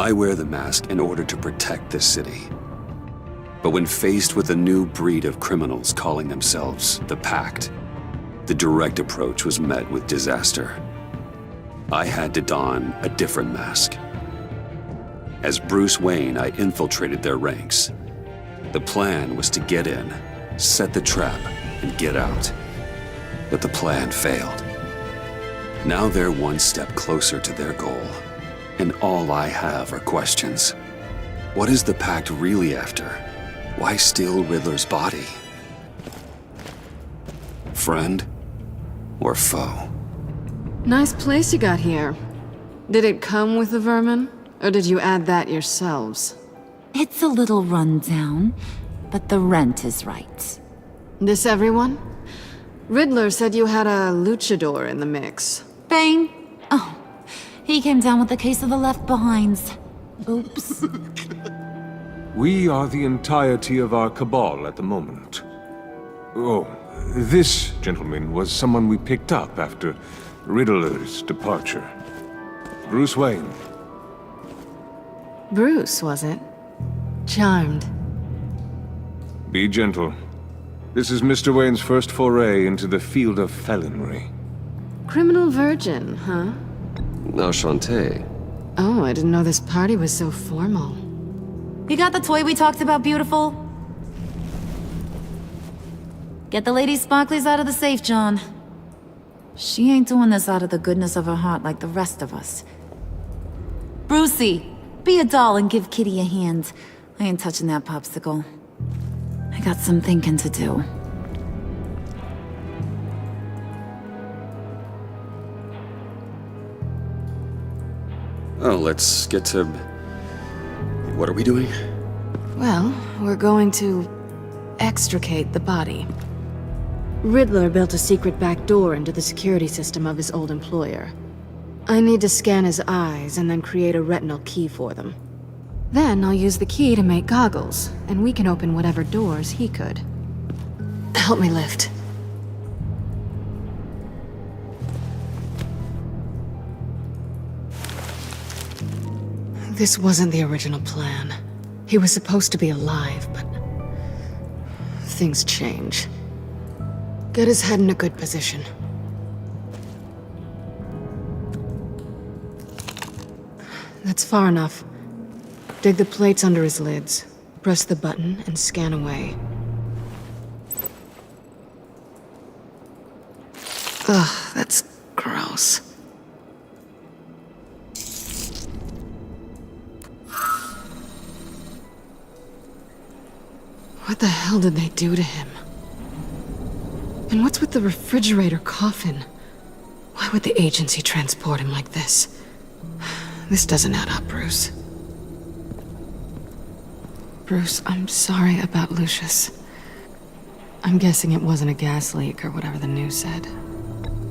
I wear the mask in order to protect this city. But when faced with a new breed of criminals calling themselves the Pact, the direct approach was met with disaster. I had to don a different mask. As Bruce Wayne, I infiltrated their ranks. The plan was to get in, set the trap, and get out. But the plan failed. Now they're one step closer to their goal, and all I have are questions. What is the Pact really after? Why steal Riddler's body? Friend or foe? Nice place you got here. Did it come with the vermin? Or did you add that yourselves? It's a little run down, but the rent is right. This everyone? Riddler said you had a luchador in the mix. Bane? Oh, he came down with a case of the left behinds. Oops. We are the entirety of our cabal at the moment. Oh, this gentleman was someone we picked up after Riddler's departure. Bruce Wayne. Bruce, was it? Charmed. Be gentle. This is Mr. Wayne's first foray into the field of felonry. Criminal virgin, huh? Enchanté. Oh, I didn't know this party was so formal. You got the toy we talked about, beautiful? Get the lady sparklies out of the safe, John. She ain't doing this out of the goodness of her heart like the rest of us. Brucey, be a doll and give Kitty a hand. I ain't touching that popsicle. I got some thinking to do. Oh, let's get to... What are we doing? Well, we're going to extricate the body. Riddler built a secret back door into the security system of his old employer. I need to scan his eyes and then create a retinal key for them. Then I'll use the key to make goggles, and we can open whatever doors he could. Help me lift. This wasn't the original plan. He was supposed to be alive, but things change. Get his head in a good position. That's far enough. Dig the plates under his lids. Press the button and scan away. Ugh, that's gross. What the hell did they do to him? And what's with the refrigerator coffin? Why would the agency transport him like this? This doesn't add up, Bruce. Bruce, I'm sorry about Lucius. I'm guessing it wasn't a gas leak or whatever the news said.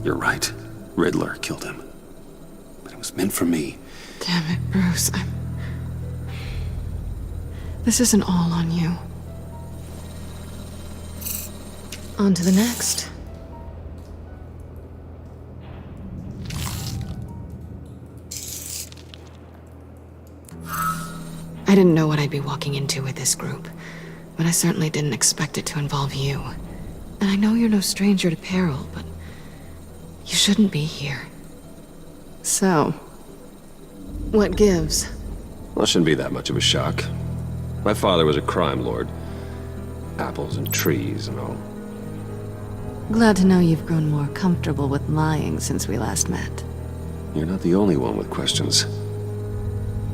You're right. Riddler killed him. But it was meant for me. Damn it, Bruce. This isn't all on you. On to the next. I didn't know what I'd be walking into with this group, but I certainly didn't expect it to involve you. And I know you're no stranger to peril, but you shouldn't be here. So, what gives? Well, it shouldn't be that much of a shock. My father was a crime lord. Apples and trees and all. Glad to know you've grown more comfortable with lying since we last met. You're not the only one with questions.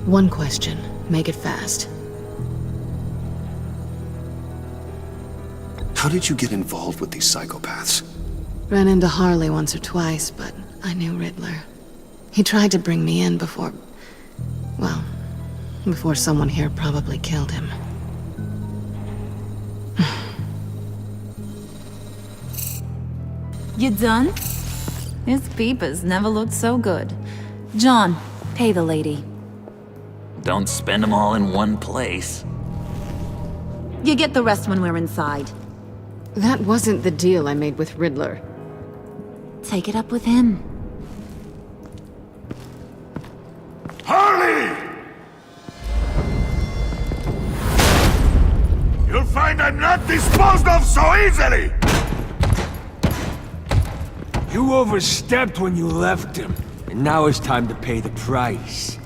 One question. Make it fast. How did you get involved with these psychopaths? Ran into Harley once or twice, but I knew Riddler. He tried to bring me in before... well, before someone here probably killed him. You done? His peepers never looked so good. John, pay the lady. Don't spend them all in one place. You get the rest when we're inside. That wasn't the deal I made with Riddler. Take it up with him. Harley! so easily! You overstepped when you left him, and now it's time to pay the price.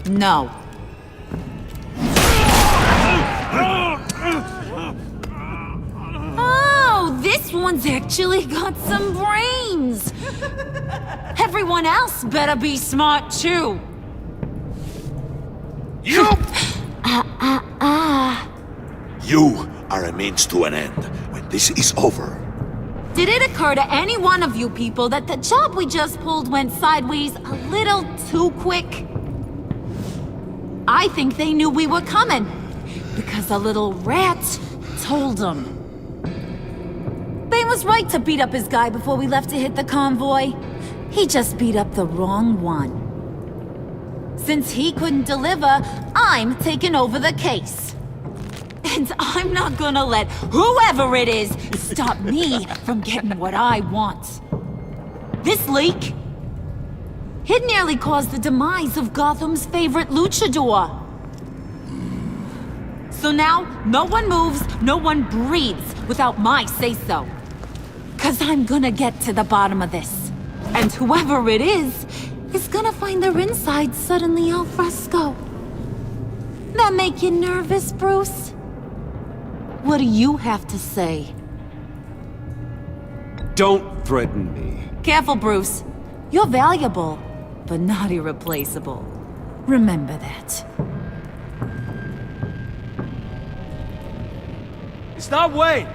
No. Oh, this one's actually got some brains. Everyone else better be smart too. You! You are a means to an end. When this is over, Did it occur to any one of you people that the job we just pulled went sideways a little too quick? I think they knew we were coming, because a little rat told them. Bane was right to beat up his guy before we left to hit the convoy. He just beat up the wrong one. Since he couldn't deliver, I'm taking over the case. And I'm not gonna let whoever it is stop me from getting what I want. This leak, it nearly caused the demise of Gotham's favorite luchador. So now, no one moves, no one breathes without my say-so. 'Cause I'm gonna get to the bottom of this. And whoever it is gonna find their insides suddenly al fresco. That make you nervous, Bruce? What do you have to say? Don't threaten me. Careful, Bruce. You're valuable, but not irreplaceable. Remember that. It's not Wayne!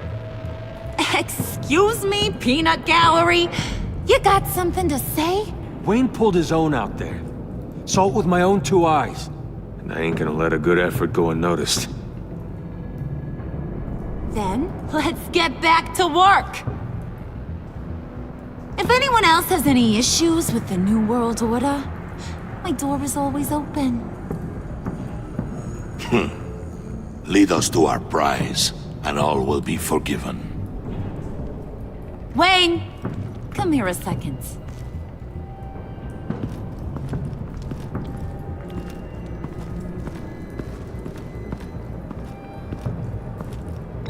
Excuse me, peanut gallery? You got something to say? Wayne pulled his own out there. Saw it with my own 2 eyes. And I ain't gonna let a good effort go unnoticed. Then, let's get back to work. If anyone else has any issues with the New World Order, my door is always open. lead us to our prize, and all will be forgiven. Wayne, come here a second.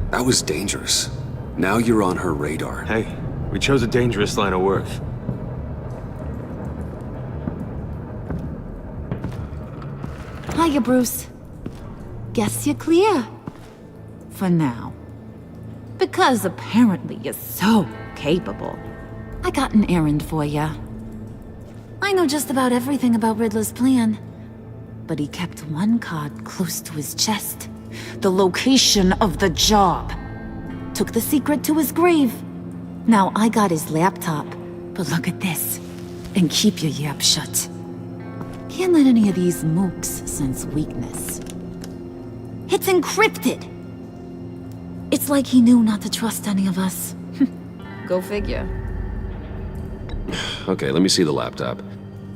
That was dangerous. Now you're on her radar. Hey, we chose a dangerous line of work. Hiya, Bruce. Guess you're clear. For now. Because apparently you're so capable. I got an errand for ya. I know just about everything about Riddler's plan. But he kept one card close to his chest. The location of the job. Took the secret to his grave. Now I got his laptop. But look at this. And keep your yap shut. Can't let any of these mooks sense weakness. It's encrypted! It's like he knew not to trust any of us. Go figure. Okay, let me see the laptop.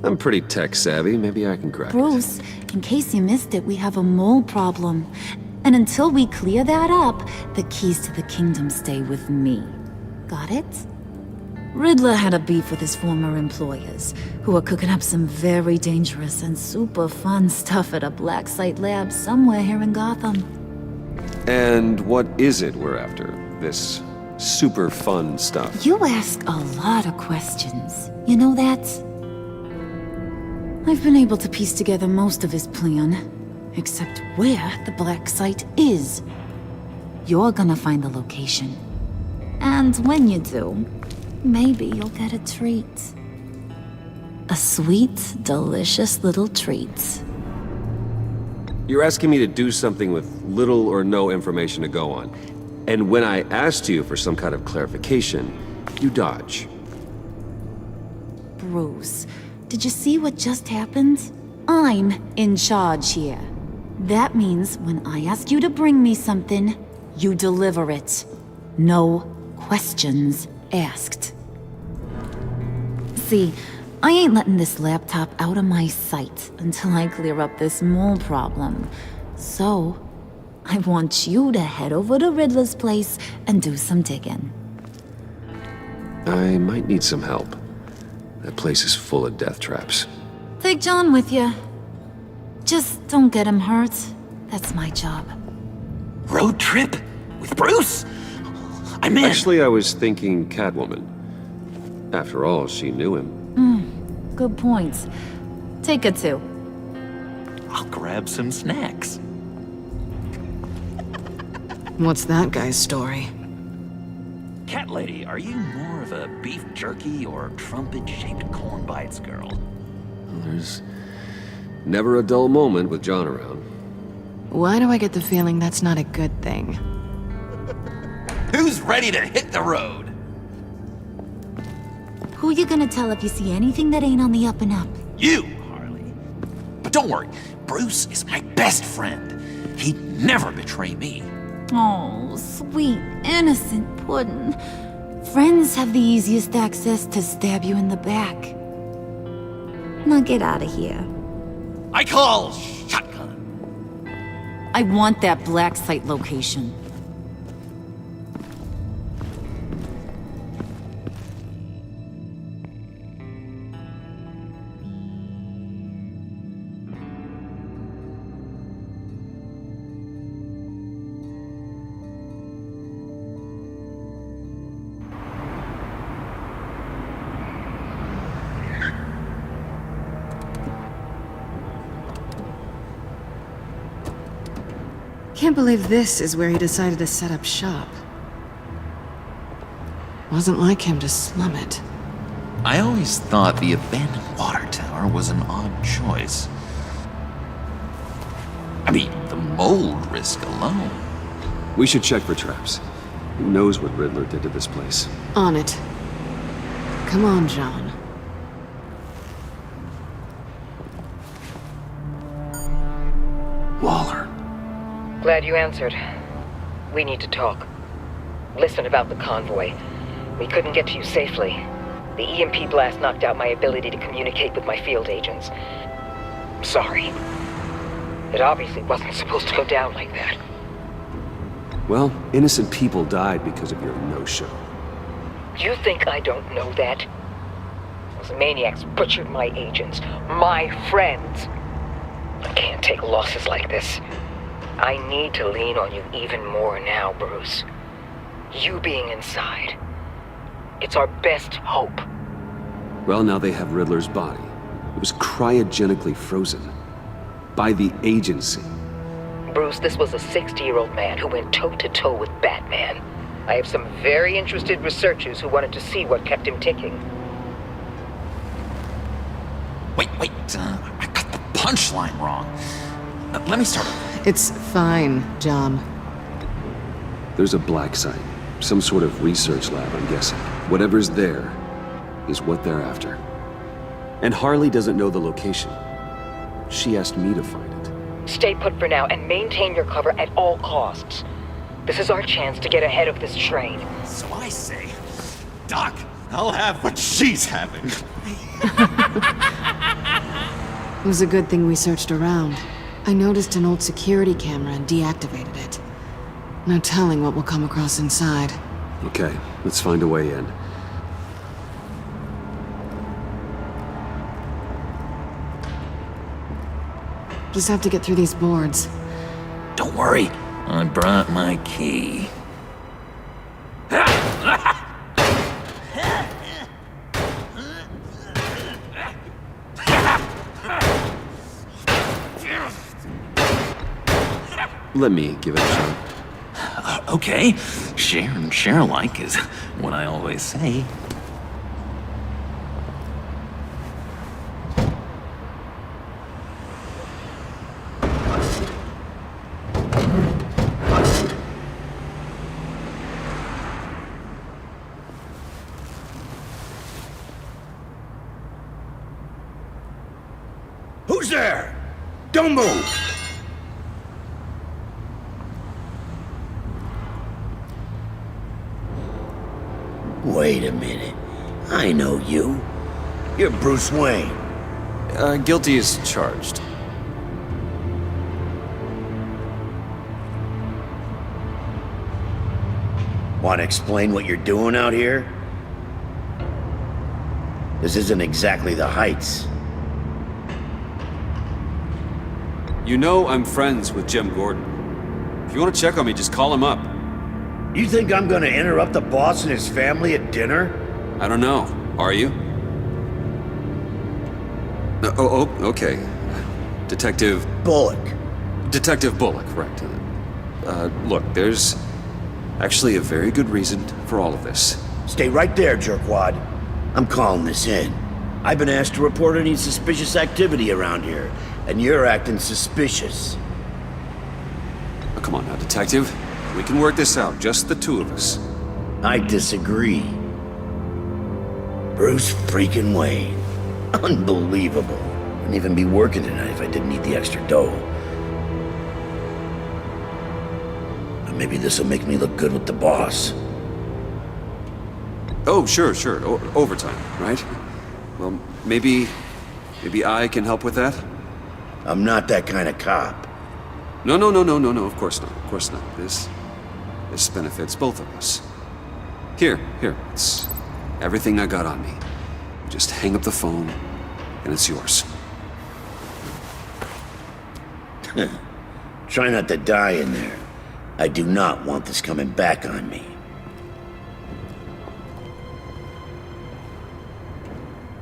I'm pretty tech savvy. Maybe I can crack it. Bruce, in case you missed it, we have a mole problem. And until we clear that up, the keys to the kingdom stay with me. Got it? Riddler had a beef with his former employers, who are cooking up some very dangerous and super fun stuff at a black site lab somewhere here in Gotham. And what is it we're after? This super fun stuff? You ask a lot of questions. You know that? I've been able to piece together most of his plan, except where the black site is. You're gonna find the location. And when you do, maybe you'll get a treat. A sweet, delicious little treat. You're asking me to do something with little or no information to go on. And when I asked you for some kind of clarification, you dodge. Bruce, did you see what just happened? I'm in charge here. That means when I ask you to bring me something, you deliver it. No questions asked. See, I ain't letting this laptop out of my sight until I clear up this mole problem. So, I want you to head over to Riddler's place and do some digging. I might need some help. That place is full of death traps. Take John with you. Just don't get him hurt. That's my job. Road trip? With Bruce? I meant... Actually, I was thinking Catwoman. After all, she knew him. Good points. Take her to. I'll grab some snacks. What's that guy's story? Cat lady, are you more of a beef jerky or trumpet-shaped corn bites girl? There's never a dull moment with John around. Why do I get the feeling that's not a good thing? Who's ready to hit the road? Who you gonna tell if you see anything that ain't on the up and up? You, Harley. But don't worry, Bruce is my best friend. He'd never betray me. Oh, sweet, innocent Puddin'. Friends have the easiest access to stab you in the back. Now get out of here. I call shotgun. I want that black site location. Can't believe this is where he decided to set up shop. Wasn't like him to slum it. I always thought the abandoned water tower was an odd choice. I mean, the mold risk alone. We should check for traps. Who knows what Riddler did to this place? On it. Come on, John. Waller. Glad you answered. We need to talk. Listen about the convoy. We couldn't get to you safely. The EMP blast knocked out my ability to communicate with my field agents. Sorry. It obviously wasn't supposed to go down like that. Well, innocent people died because of your no-show. You think I don't know that? Those maniacs butchered my agents, my friends. I can't take losses like this. I need to lean on you even more now, Bruce. You being inside. It's our best hope. Well, now they have Riddler's body. It was cryogenically frozen. By the agency. Bruce, this was a 60-year-old man who went toe-to-toe with Batman. I have some very interested researchers who wanted to see what kept him ticking. Wait, I got the punchline wrong. Let me start over. It's fine, John. There's a black site. Some sort of research lab, I'm guessing. Whatever's there is what they're after. And Harley doesn't know the location. She asked me to find it. Stay put for now and maintain your cover at all costs. This is our chance to get ahead of this train. So I say, Doc, I'll have what she's having. It was a good thing we searched around. I noticed an old security camera and deactivated it. No telling what we'll come across inside. Okay, let's find a way in. Just have to get through these boards. Don't worry, I brought my key. Let me give it a shot. Okay, share and share alike is what I always say. Who's there? Don't move! Wait a minute. I know you. You're Bruce Wayne. Guilty as charged. Want to explain what you're doing out here? This isn't exactly the Heights. You know I'm friends with Jim Gordon. If you want to check on me, just call him up. You think I'm gonna interrupt the boss and his family at dinner? I don't know. Are you? Okay. Detective Bullock. Bullock, right. Look, there's actually a very good reason for all of this. Stay right there, jerkwad. I'm calling this in. I've been asked to report any suspicious activity around here, and you're acting suspicious. Oh, come on now, Detective. We can work this out, just the two of us. I disagree. Bruce freaking Wayne. Unbelievable. Wouldn't even be working tonight if I didn't need the extra dough. But maybe this'll make me look good with the boss. Oh, sure. Overtime, right? Well, maybe I can help with that? I'm not that kind of cop. No, of course not. This benefits both of us. Here, it's everything I got on me. Just hang up the phone, and it's yours. Try not to die in there. I do not want this coming back on me.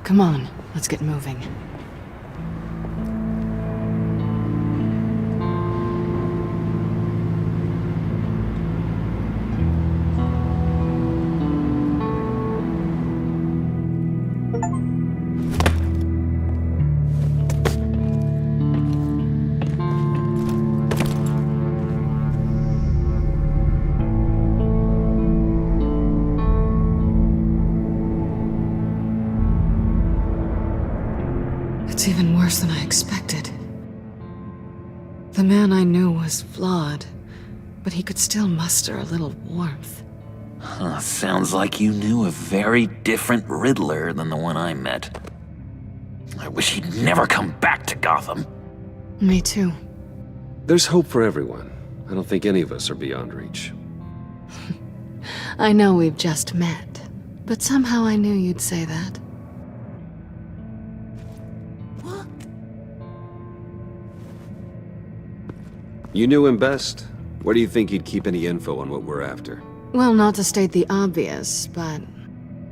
Come on, let's get moving. It's even worse than I expected. The man I knew was flawed, but he could still muster a little warmth. Sounds like you knew a very different Riddler than the one I met. I wish he'd never come back to Gotham. Me too. There's hope for everyone. I don't think any of us are beyond reach. I know we've just met, but somehow I knew you'd say that. You knew him best. Where do you think he'd keep any info on what we're after? Well, not to state the obvious, but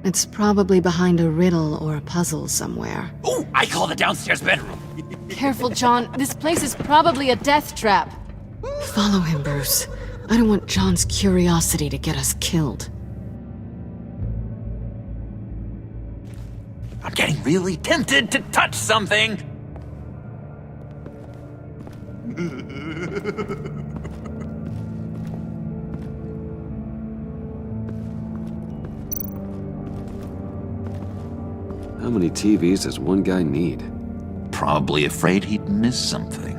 it's probably behind a riddle or a puzzle somewhere. Oh, I call the downstairs bedroom. Careful, John. This place is probably a death trap. Follow him, Bruce. I don't want John's curiosity to get us killed. I'm getting really tempted to touch something. How many TVs does one guy need? Probably afraid he'd miss something.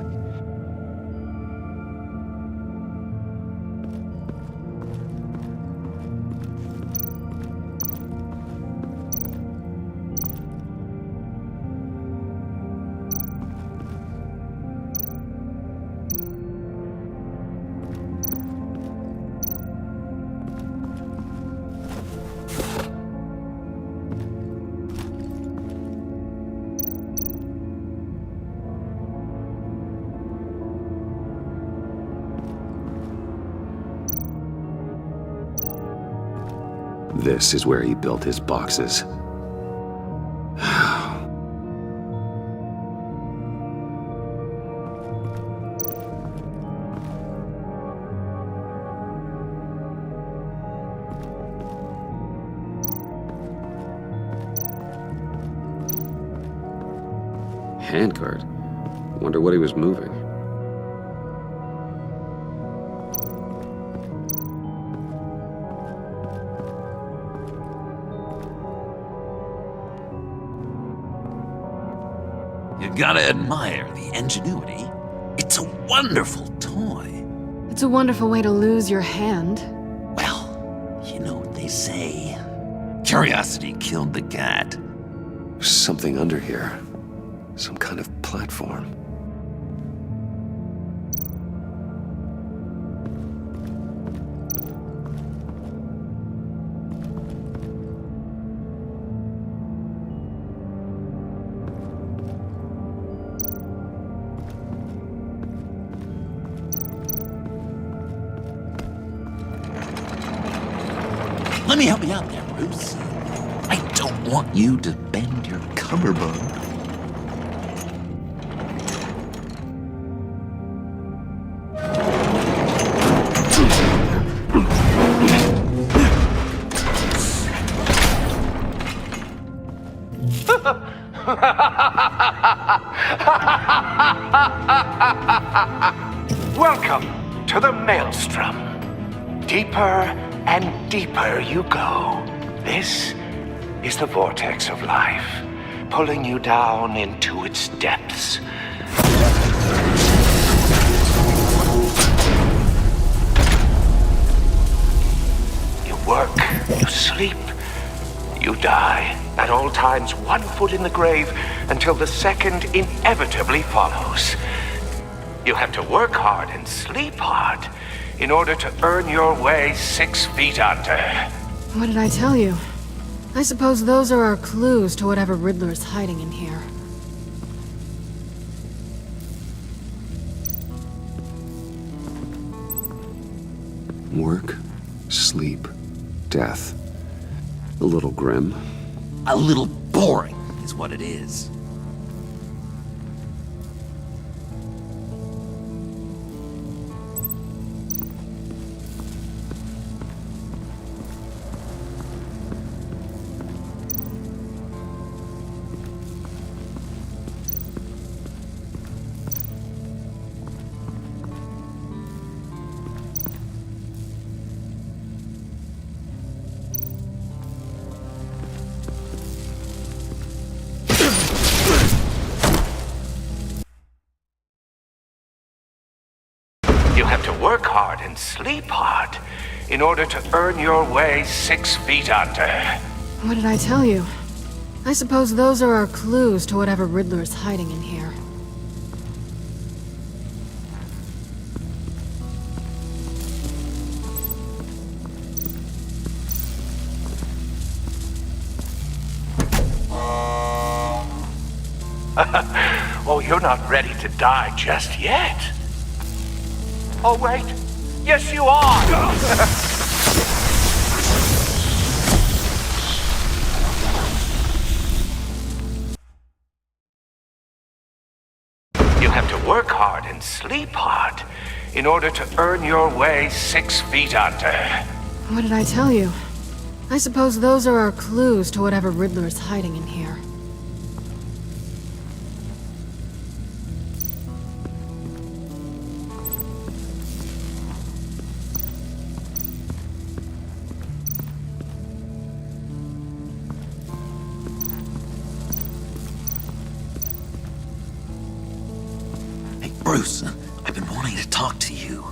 This is where he built his boxes. Handcart. Wonder what he was moving. You gotta admire the ingenuity. It's a wonderful toy. It's a wonderful way to lose your hand. Well, you know what they say. Curiosity killed the cat. There's something under here. Some kind of platform. Let me help you out there, Bruce. I don't want you to bend your cummerbund. Welcome to the Maelstrom. Deeper and deeper you go. This is the vortex of life, pulling you down into its depths. You work, you sleep, you die. At all times, 1 foot in the grave until the second inevitably follows. You have to work hard and sleep hard in order to earn your way 6 feet under. What did I tell you? I suppose those are our clues to whatever Riddler's hiding in here. Work, sleep, death. A little grim. A little boring is what it is. You have to work hard and sleep hard in order to earn your way 6 feet under. What did I tell you? I suppose those are our clues to whatever Riddler's hiding in here. Oh, you're not ready to die just yet. Oh, wait. Yes, you are. You have to work hard and sleep hard in order to earn your way 6 feet under. What did I tell you? I suppose those are our clues to whatever Riddler's hiding in here. Bruce, I've been wanting to talk to you.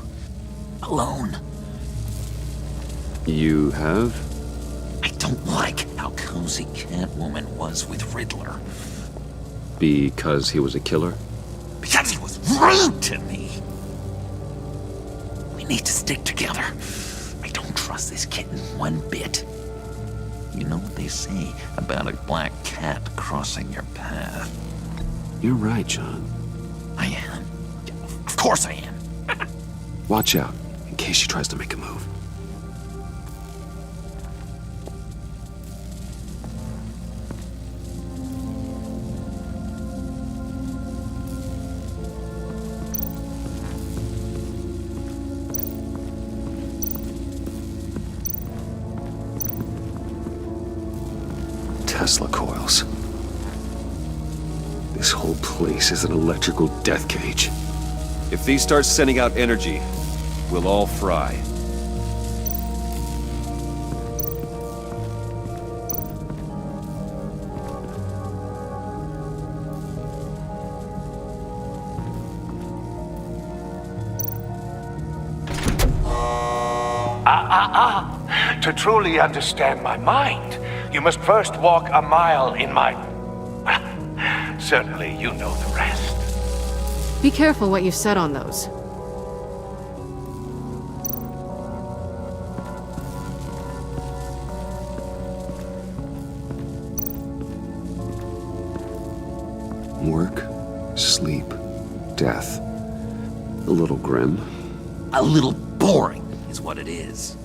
Alone. You have? I don't like how cozy Catwoman was with Riddler. Because he was a killer? Because he was rude to me. We need to stick together. I don't trust this kitten one bit. You know what they say about a black cat crossing your path? You're right, John. I am. Of course I am. Watch out, in case she tries to make a move. Tesla coils. This whole place is an electrical death cage. If these start sending out energy, we'll all fry. To truly understand my mind, you must first walk a mile in my... Certainly, you know the rest. Be careful what you said on those. Work, sleep, death. A little grim. A little boring is what it is.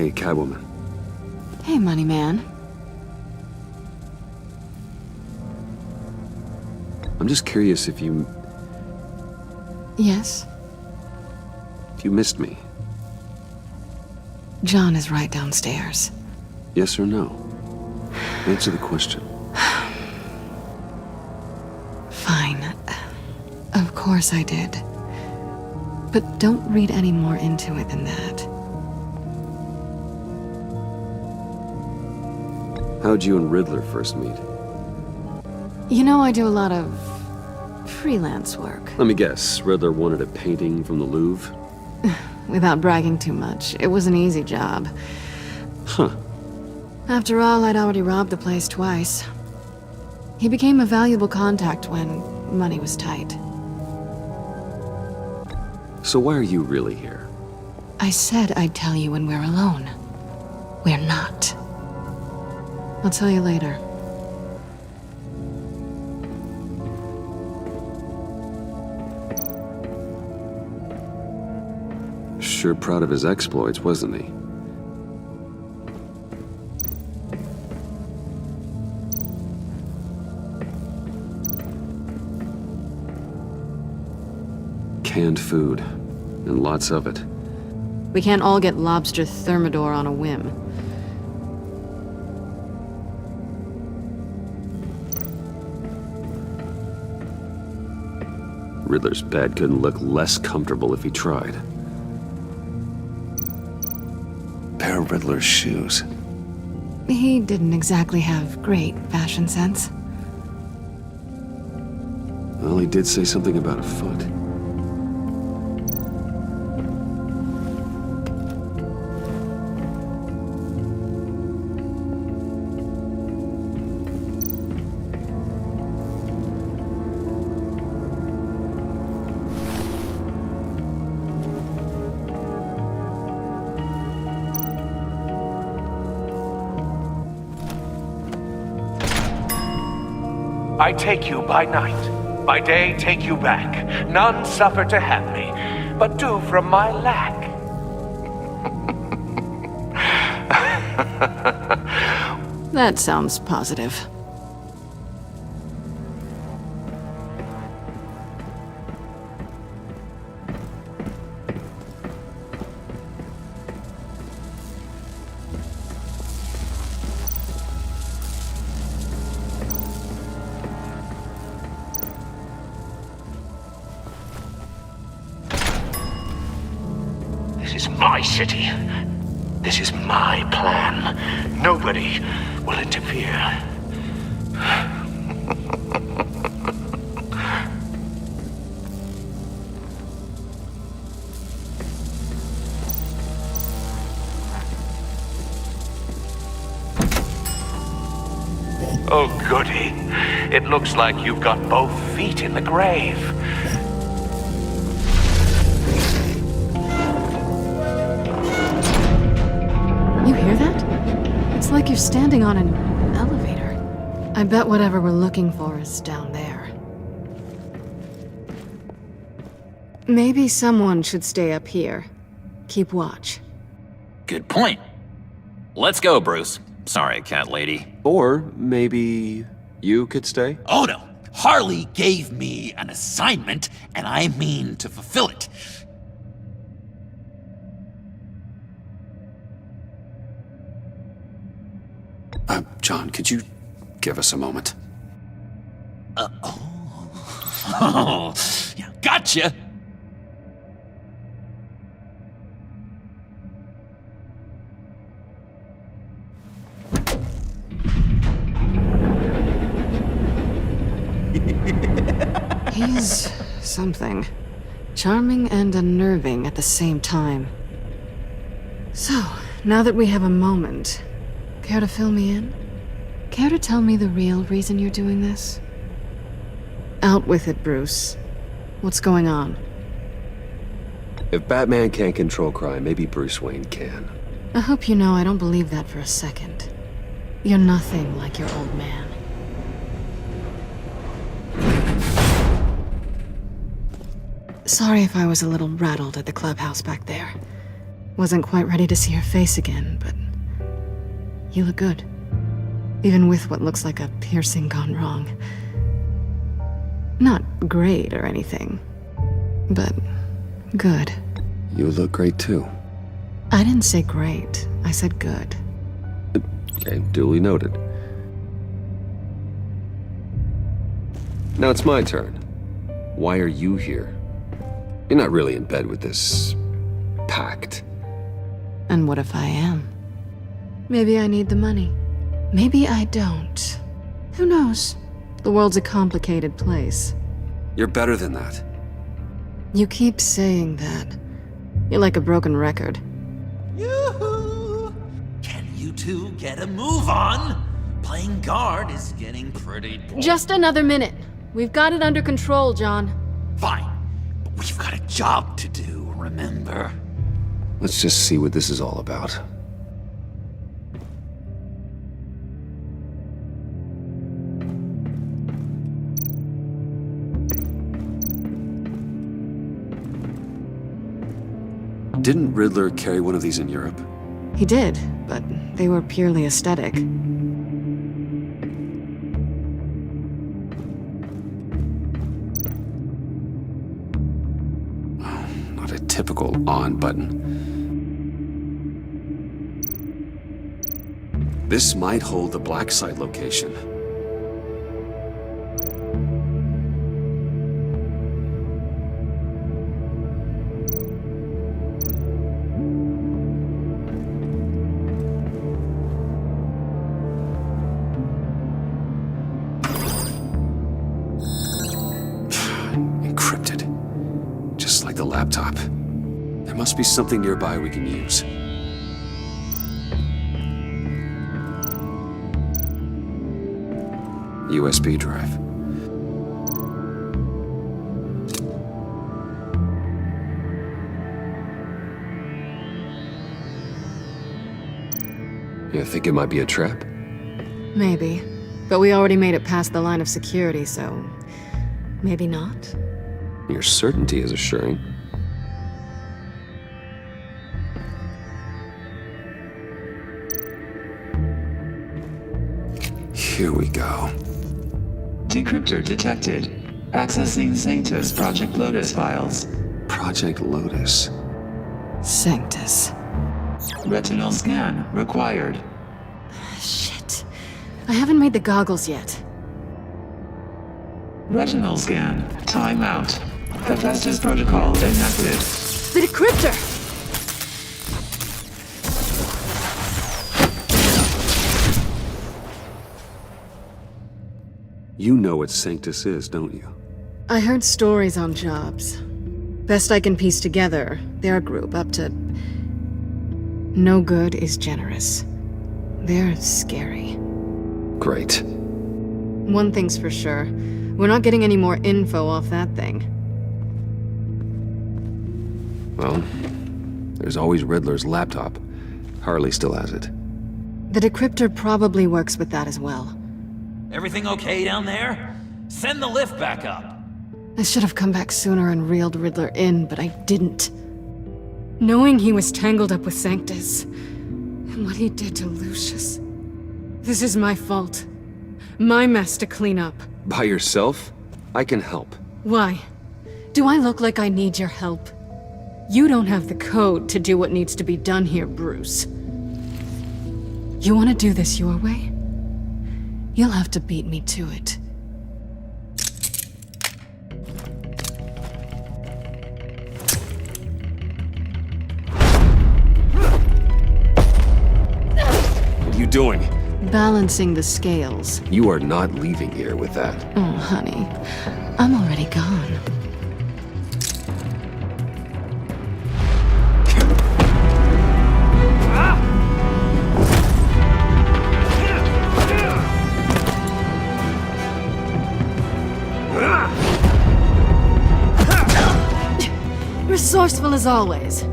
Hey, Catwoman. Hey, money man. I'm just curious if you Yes? missed me. John is right downstairs. Yes or no? Answer the question. Fine. Of course I did. But don't read any more into it than that. How'd you and Riddler first meet? You know, I do a lot of freelance work. Let me guess, Riddler wanted a painting from the Louvre? Without bragging too much, it was an easy job. Huh. After all, I'd already robbed the place twice. He became a valuable contact when money was tight. So why are you really here? I said I'd tell you when we're alone. We're not. I'll tell you later. Sure proud of his exploits, wasn't he? Canned food, and lots of it. We can't all get lobster thermidor on a whim. Riddler's bed couldn't look less comfortable if he tried. Pair of Riddler's shoes. He didn't exactly have great fashion sense. Well, he did say something about a foot. I take you by night, by day take you back. None suffer to have me, but do from my lack. That sounds positive. This is my city. This is my plan. Nobody will interfere. Oh, goody. It looks like you've got both feet in the grave. You hear that? It's like you're standing on an elevator. I bet whatever we're looking for is down there. Maybe someone should stay up here. Keep watch. Good point. Let's go, Bruce. Sorry, cat lady. Or maybe you could stay? Oh no. Harley gave me an assignment, and I mean to fulfill it. John, could you give us a moment? Oh, yeah, gotcha. He's something. Charming and unnerving at the same time. So, now that we have a moment, care to fill me in? Care to tell me the real reason you're doing this? Out with it, Bruce. What's going on? If Batman can't control crime, maybe Bruce Wayne can. I hope you know I don't believe that for a second. You're nothing like your old man. Sorry if I was a little rattled at the clubhouse back there. Wasn't quite ready to see your face again, but you look good. Even with what looks like a piercing gone wrong. Not great or anything, but good. You look great too. I didn't say great, I said good. Okay, duly noted. Now it's my turn. Why are you here? You're not really in bed with this pact. And what if I am? Maybe I need the money. Maybe I don't. Who knows? The world's a complicated place. You're better than that. You keep saying that. You're like a broken record. Yoo-hoo! Can you two get a move on? Playing guard is getting pretty boring. Just another minute. We've got it under control, John. Fine, but we've got a job to do, remember? Let's just see what this is all about. Didn't Riddler carry one of these in Europe? He did, but they were purely aesthetic. Not a typical on button. This might hold the black site location. Encrypted. Just like the laptop. There must be something nearby we can use. USB drive. You think it might be a trap? Maybe. But we already made it past the line of security, so... maybe not? Your certainty is assuring. Here we go. Decryptor detected. Accessing Sanctus Project Lotus files. Project Lotus. Sanctus. Retinal scan required. Shit. I haven't made the goggles yet. Retinal scan. Timeout. Hephaestus protocol enacted. The decryptor! You know what Sanctus is, don't you? I heard stories on jobs. Best I can piece together, they're a group up to... no good is generous. They're scary. Great. One thing's for sure. We're not getting any more info off that thing. Well, there's always Riddler's laptop. Harley still has it. The decryptor probably works with that as well. Everything okay down there? Send the lift back up. I should have come back sooner and reeled Riddler in, but I didn't. Knowing he was tangled up with Sanctus, and what he did to Lucius. This is my fault. My mess to clean up. By yourself? I can help. Why? Do I look like I need your help? You don't have the code to do what needs to be done here, Bruce. You want to do this your way? You'll have to beat me to it. What are you doing? Balancing the scales. You are not leaving here with that. Oh, honey. I'm already gone. Resourceful as always.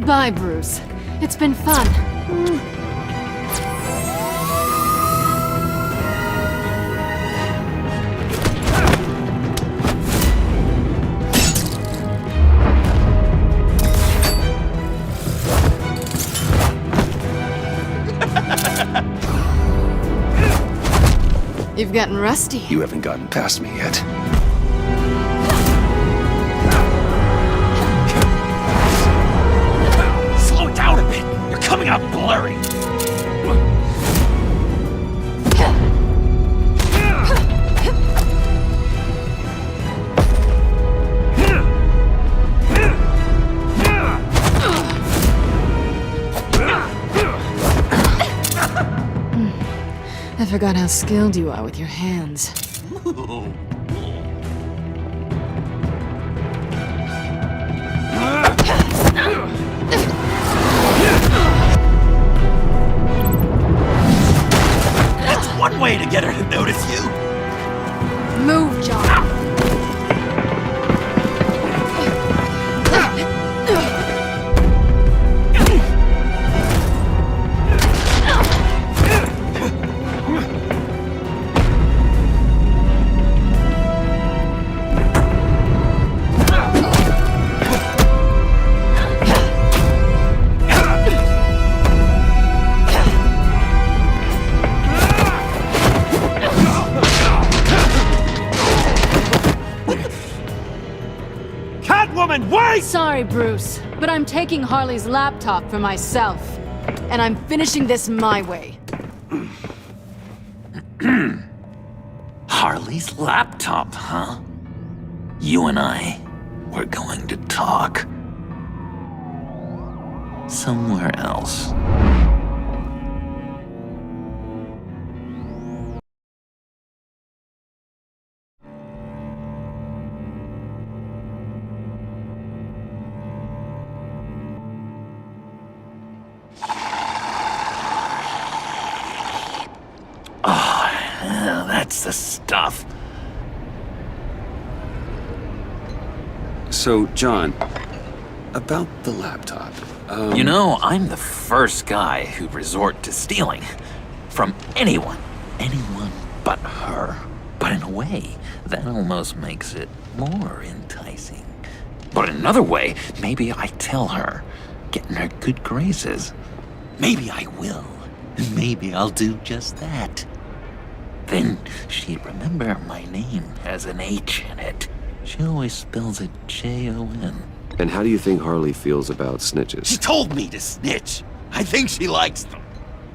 Bye, Bruce. It's been fun. You've gotten rusty. You haven't gotten past me yet. Slow it down a bit. You're coming out blurry. I forgot how skilled you are with your hands. That's one way to get her to notice you. Move, John. Sorry, Bruce, but I'm taking Harley's laptop for myself. And I'm finishing this my way. Harley's laptop, huh? You and I, we're going to talk. Somewhere else. That's the stuff. So, John, about the laptop. You know, I'm the first guy who'd resort to stealing. From anyone. Anyone but her. But in a way, that almost makes it more enticing. But in another way, maybe I tell her, get in her good graces. Maybe I will. Maybe I'll do just that. Then she'd remember my name has an H in it. She always spells it Jon. And how do you think Harley feels about snitches? She told me to snitch. I think she likes them.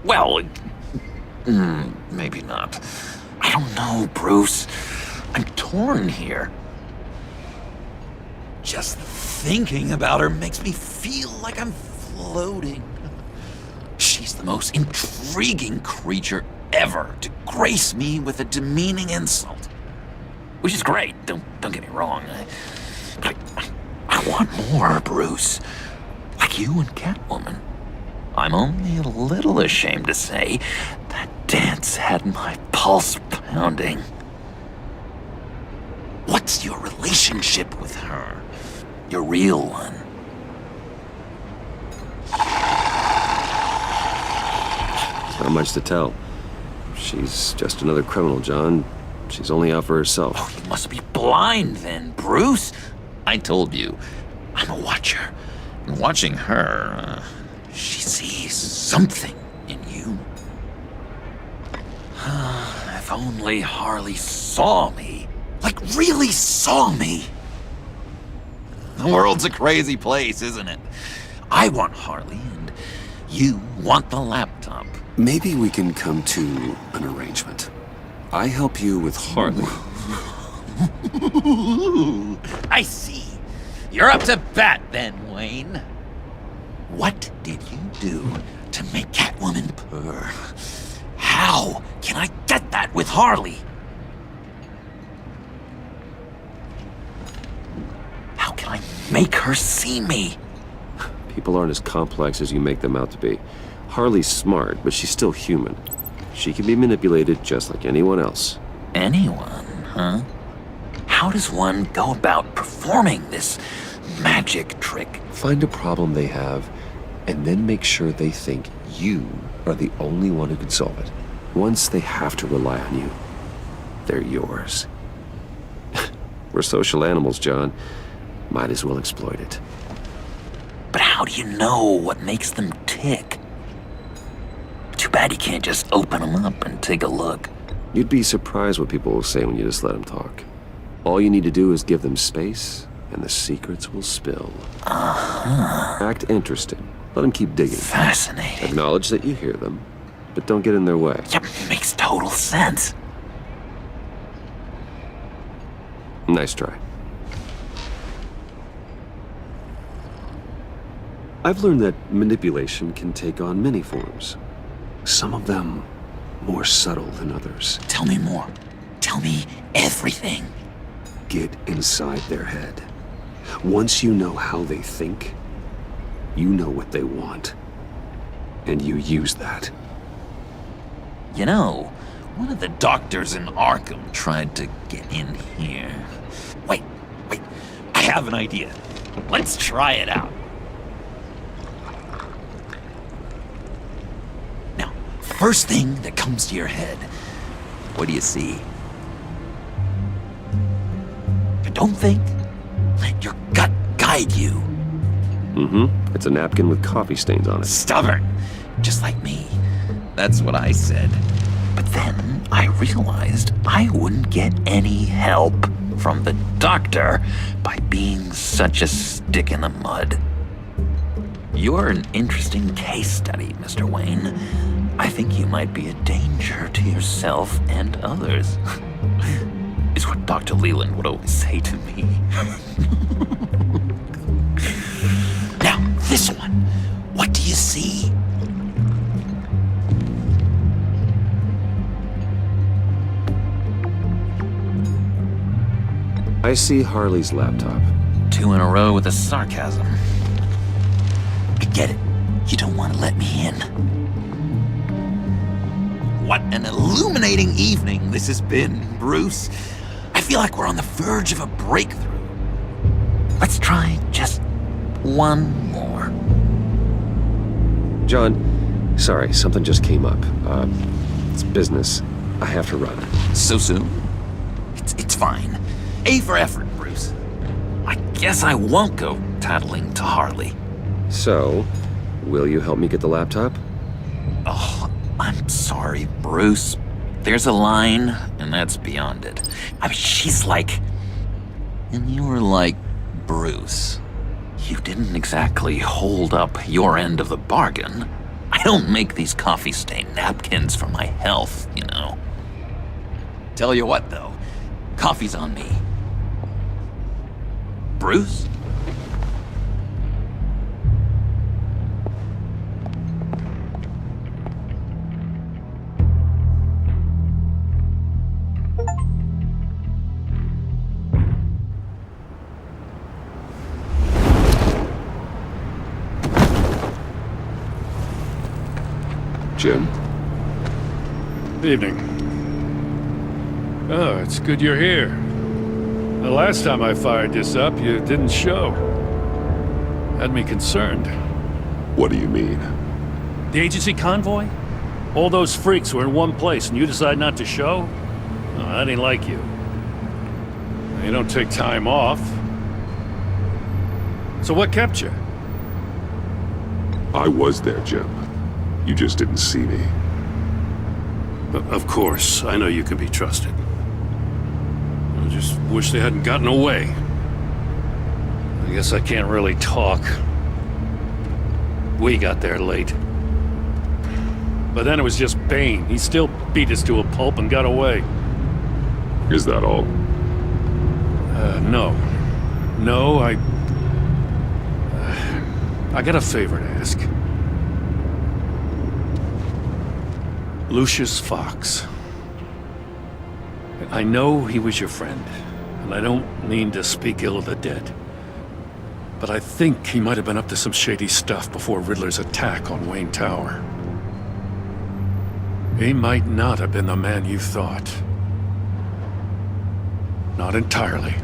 Well, maybe not. I don't know, Bruce. I'm torn here. Just thinking about her makes me feel like I'm floating. She's the most intriguing creature ever to grace me with a demeaning insult. Which is great, don't get me wrong. But I want more, Bruce. Like you and Catwoman. I'm only a little ashamed to say that dance had my pulse pounding. What's your relationship with her? Your real one? Not much to tell. She's just another criminal, John. She's only out for herself. Oh, you must be blind then, Bruce. I told you, I'm a watcher. And watching her, she sees something in you. If only Harley saw me. Like, really saw me. The world's a crazy place, isn't it? I want Harley, and you want the laptop. Maybe we can come to an arrangement. I help you with Harley. I see. You're up to bat then, Wayne. What did you do to make Catwoman purr? How can I get that with Harley? How can I make her see me? People aren't as complex as you make them out to be. Harley's smart, but she's still human. She can be manipulated just like anyone else. Anyone, huh? How does one go about performing this magic trick? Find a problem they have, and then make sure they think you are the only one who can solve it. Once they have to rely on you, they're yours. We're social animals, John. Might as well exploit it. But how do you know what makes them tick? Too bad you can't just open them up and take a look. You'd be surprised what people will say when you just let them talk. All you need to do is give them space, and the secrets will spill. Act interested. Let them keep digging. Fascinating. Acknowledge that you hear them, but don't get in their way. Yep, makes total sense. Nice try. I've learned that manipulation can take on many forms. Some of them more subtle than others. Tell me more. Tell me everything. Get inside their head. Once you know how they think, you know what they want. And you use that. You know, one of the doctors in Arkham tried to get in here. Wait. I have an idea. Let's try it out. Now, first thing that comes to your head, what do you see? But don't think. Let your gut guide you. Mm-hmm. It's a napkin with coffee stains on it. Stubborn. Just like me. That's what I said. But then I realized I wouldn't get any help from the doctor by being such a stick in the mud. You're an interesting case study, Mr. Wayne. I think you might be a danger to yourself and others. Is what Dr. Leland would always say to me. Now, this one. What do you see? I see Harley's laptop. 2 in a row with the sarcasm. I get it. You don't want to let me in. What an illuminating evening this has been, Bruce. I feel like we're on the verge of a breakthrough. Let's try just one more. John, sorry, something just came up. It's business. I have to run. So soon? It's fine. A for effort, Bruce. I guess I won't go tattling to Harley. So, will you help me get the laptop? Oh, I'm sorry, Bruce. There's a line, and that's beyond it. I mean, she's like... And you were like, Bruce. You didn't exactly hold up your end of the bargain. I don't make these coffee-stained napkins for my health, you know. Tell you what, though. Coffee's on me. Bruce? Jim? Evening. Oh, it's good you're here. The last time I fired this up, you didn't show. Had me concerned. What do you mean? The agency convoy? All those freaks were in one place and you decide not to show? Oh, that ain't like you. You don't take time off. So what kept you? I was there, Jim. You just didn't see me. Of course, I know you can be trusted. I just wish they hadn't gotten away. I guess I can't really talk. We got there late. But then it was just Bane. He still beat us to a pulp and got away. Is that all? No. No, I got a favor to ask. Lucius Fox. I know he was your friend, and I don't mean to speak ill of the dead. But I think he might have been up to some shady stuff before Riddler's attack on Wayne Tower. He might not have been the man you thought. Not entirely.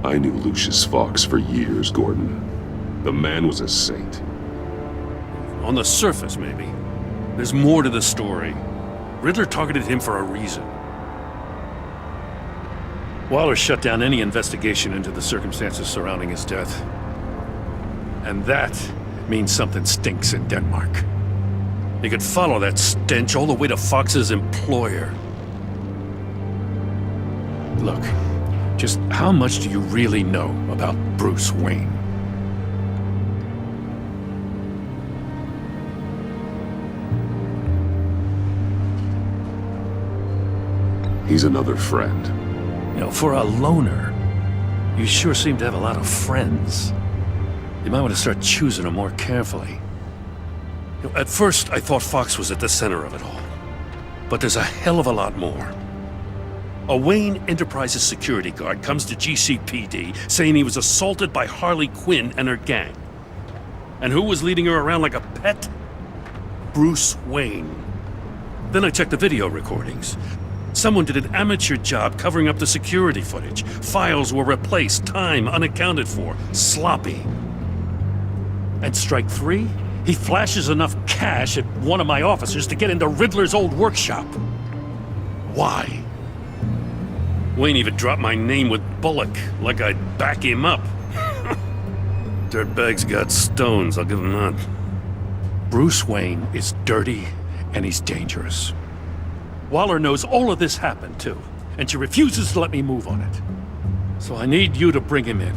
I knew Lucius Fox for years, Gordon. The man was a saint. On the surface, maybe. There's more to the story. Riddler targeted him for a reason. Waller shut down any investigation into the circumstances surrounding his death. And that means something stinks in Denmark. He could follow that stench all the way to Fox's employer. Look, just how much do you really know about Bruce Wayne? He's another friend. You know, for a loner, you sure seem to have a lot of friends. You might want to start choosing them more carefully. You know, at first, I thought Fox was at the center of it all. But there's a hell of a lot more. A Wayne Enterprises security guard comes to GCPD saying he was assaulted by Harley Quinn and her gang. And who was leading her around like a pet? Bruce Wayne. Then I checked the video recordings. Someone did an amateur job covering up the security footage. Files were replaced, time unaccounted for, sloppy. And strike three? He flashes enough cash at one of my officers to get into Riddler's old workshop. Why? Wayne even dropped my name with Bullock, like I'd back him up. Dirtbag's got stones, I'll give him that. Bruce Wayne is dirty and he's dangerous. Waller knows all of this happened, too, and she refuses to let me move on it. So I need you to bring him in.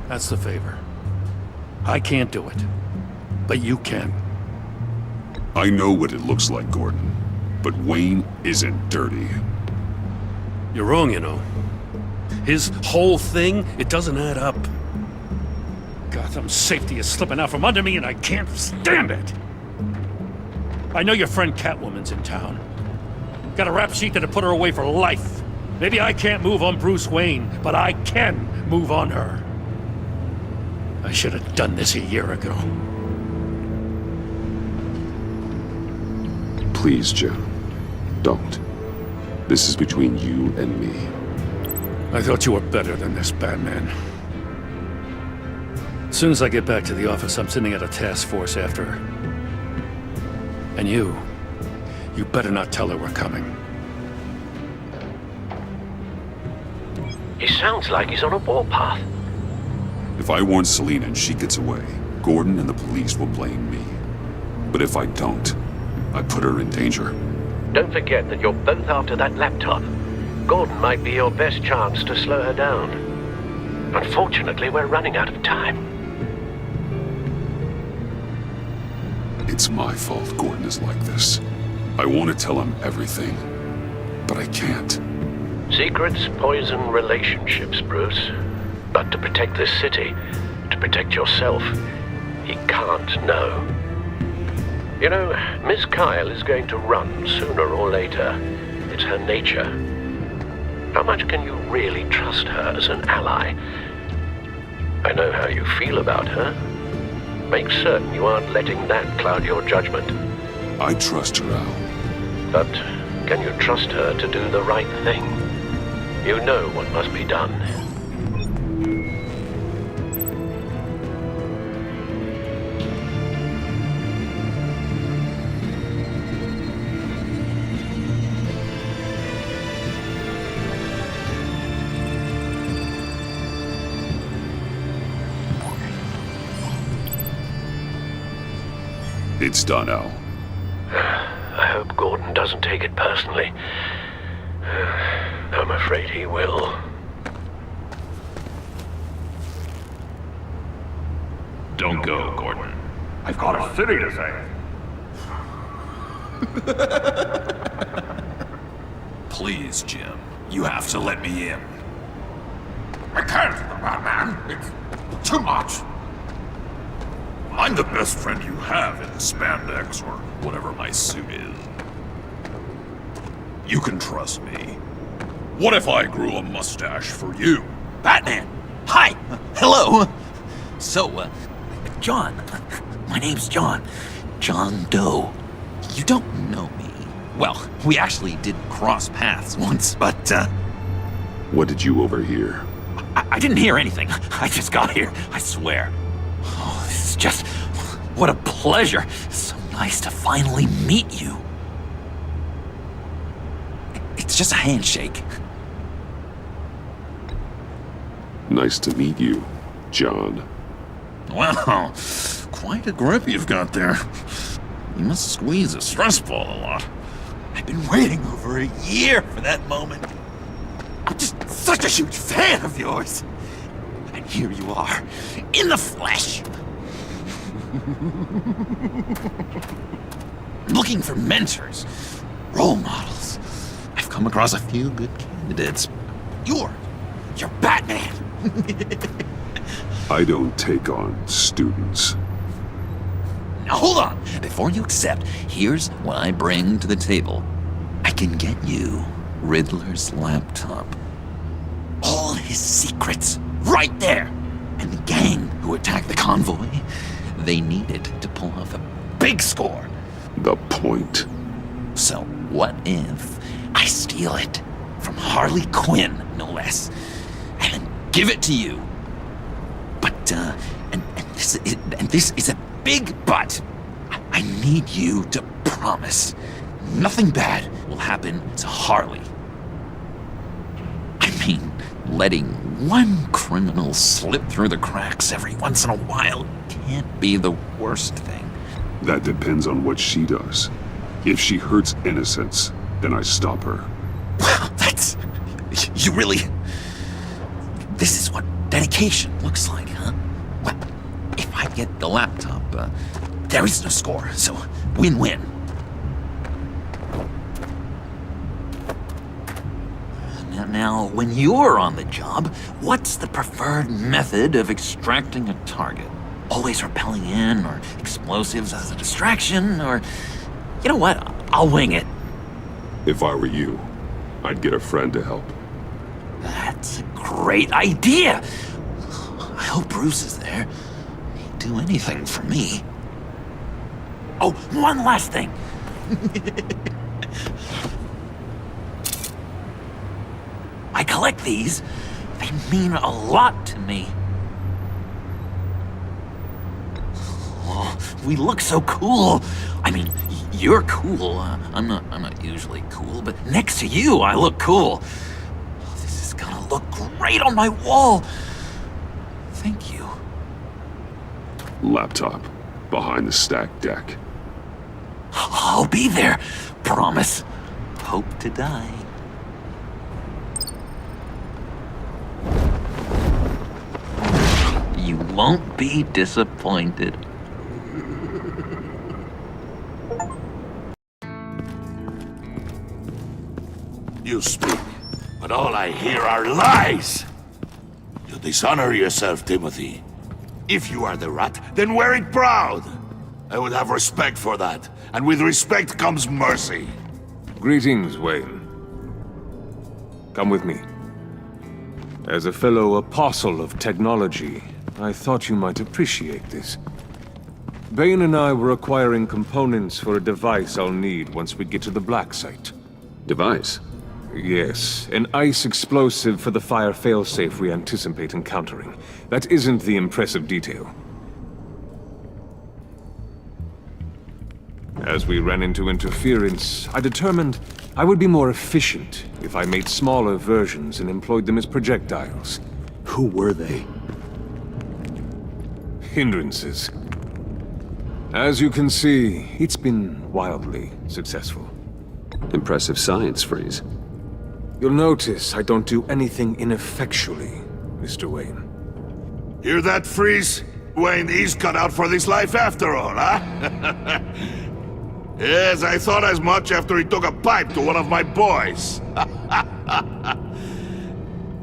That's the favor. I can't do it, but you can. I know what it looks like, Gordon, but Wayne isn't dirty. You're wrong, you know. His whole thing, it doesn't add up. Gotham's safety is slipping out from under me and I can't stand it. I know your friend Catwoman's in town. Got a rap sheet that'll put her away for life. Maybe I can't move on Bruce Wayne, but I can move on her. I should have done this a year ago. Please, Jim. Don't. This is between you and me. I thought you were better than this, Batman. As soon as I get back to the office, I'm sending out a task force after her. And you better not tell her we're coming. He sounds like he's on a warpath. If I warn Selina and she gets away, Gordon and the police will blame me. But if I don't, I put her in danger. Don't forget that you're both after that laptop. Gordon might be your best chance to slow her down. Unfortunately, we're running out of time. It's my fault Gordon is like this. I want to tell him everything, but I can't. Secrets poison relationships, Bruce. But to protect this city, to protect yourself, he can't know. You know, Miss Kyle is going to run sooner or later. It's her nature. How much can you really trust her as an ally? I know how you feel about her. Make certain you aren't letting that cloud your judgment. I trust her, Al. But can you trust her to do the right thing? You know what must be done. It's done, Al. I hope Gordon doesn't take it personally. I'm afraid he will. Don't go, Gordon. I've got a city to save. Please, Jim. You have to let me in. I can't, Batman. It's too much. I'm the best friend you have in spandex or whatever my suit is. You can trust me. What if I grew a mustache for you? Batman! Hi! Hello! So, John. My name's John. John Doe. You don't know me. Well, we actually did cross paths once, but, What did you overhear? I didn't hear anything. I just got here, I swear. Oh, this is just... what a pleasure. So nice to finally meet you. It's just a handshake. Nice to meet you, John. Wow, quite a grip you've got there. You must squeeze a stress ball a lot. I've been waiting over a year for that moment. I'm just such a huge fan of yours. And here you are, in the flesh. Looking for mentors, role models. I've come across a few good candidates. You're Batman. I don't take on students. Now hold on. Before you accept, here's what I bring to the table. I can get you Riddler's laptop. All his secrets, right there. And the gang who attacked the convoy, they needed to pull off a big score. The point. So what if I steal it from Harley Quinn, no less, and then give it to you? But and this is a big but. I need you to promise nothing bad will happen to Harley. I mean, letting one criminal slip through the cracks every once in a while can't be the worst thing. That depends on what she does. If she hurts innocents, then I stop her. Wow, that's... You really... This is what dedication looks like, huh? Well, if I get the laptop, there is no score, so win-win. Now, when you're on the job, what's the preferred method of extracting a target? Always rappelling in, or explosives as a distraction, or... You know what? I'll wing it. If I were you, I'd get a friend to help. That's a great idea! I hope Bruce is there. He'd do anything for me. Oh, one last thing! I collect these. They mean a lot to me. Oh, we look so cool. I mean, you're cool. I'm not usually cool, but next to you, I look cool. This is gonna look great on my wall. Thank you. Laptop. Behind the stacked deck. I'll be there. Promise. Hope to die. You won't be disappointed. You speak, but all I hear are lies! You dishonor yourself, Timothy. If you are the rat, then wear it proud! I would have respect for that, and with respect comes mercy. Greetings, Wayne. Come with me. As a fellow apostle of technology, I thought you might appreciate this. Bane and I were acquiring components for a device I'll need once we get to the Black Site. Device? Yes, an ice explosive for the fire failsafe we anticipate encountering. That isn't the impressive detail. As we ran into interference, I determined I would be more efficient if I made smaller versions and employed them as projectiles. Who were they? Hindrances. As you can see, it's been wildly successful. Impressive science, Freeze. You'll notice I don't do anything ineffectually, Mr. Wayne. Hear that, Freeze? Wayne, he's cut out for this life after all, huh? Yes, I thought as much after he took a pipe to one of my boys.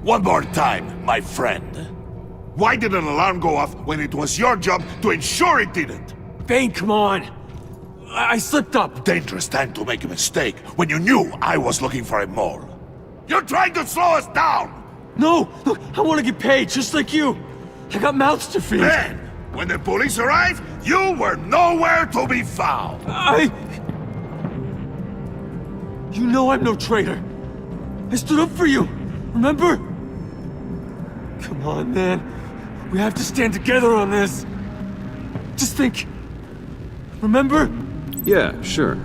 One more time, my friend. Why did an alarm go off when it was your job to ensure it didn't? Bane, come on! I slipped up! Dangerous time to make a mistake when you knew I was looking for a mole. You're trying to slow us down! No! Look, I want to get paid, just like you! I got mouths to feed! Then, when the police arrived, you were nowhere to be found! You know I'm no traitor! I stood up for you! Remember? Come on, man. We have to stand together on this! Just think... Remember? Yeah, sure.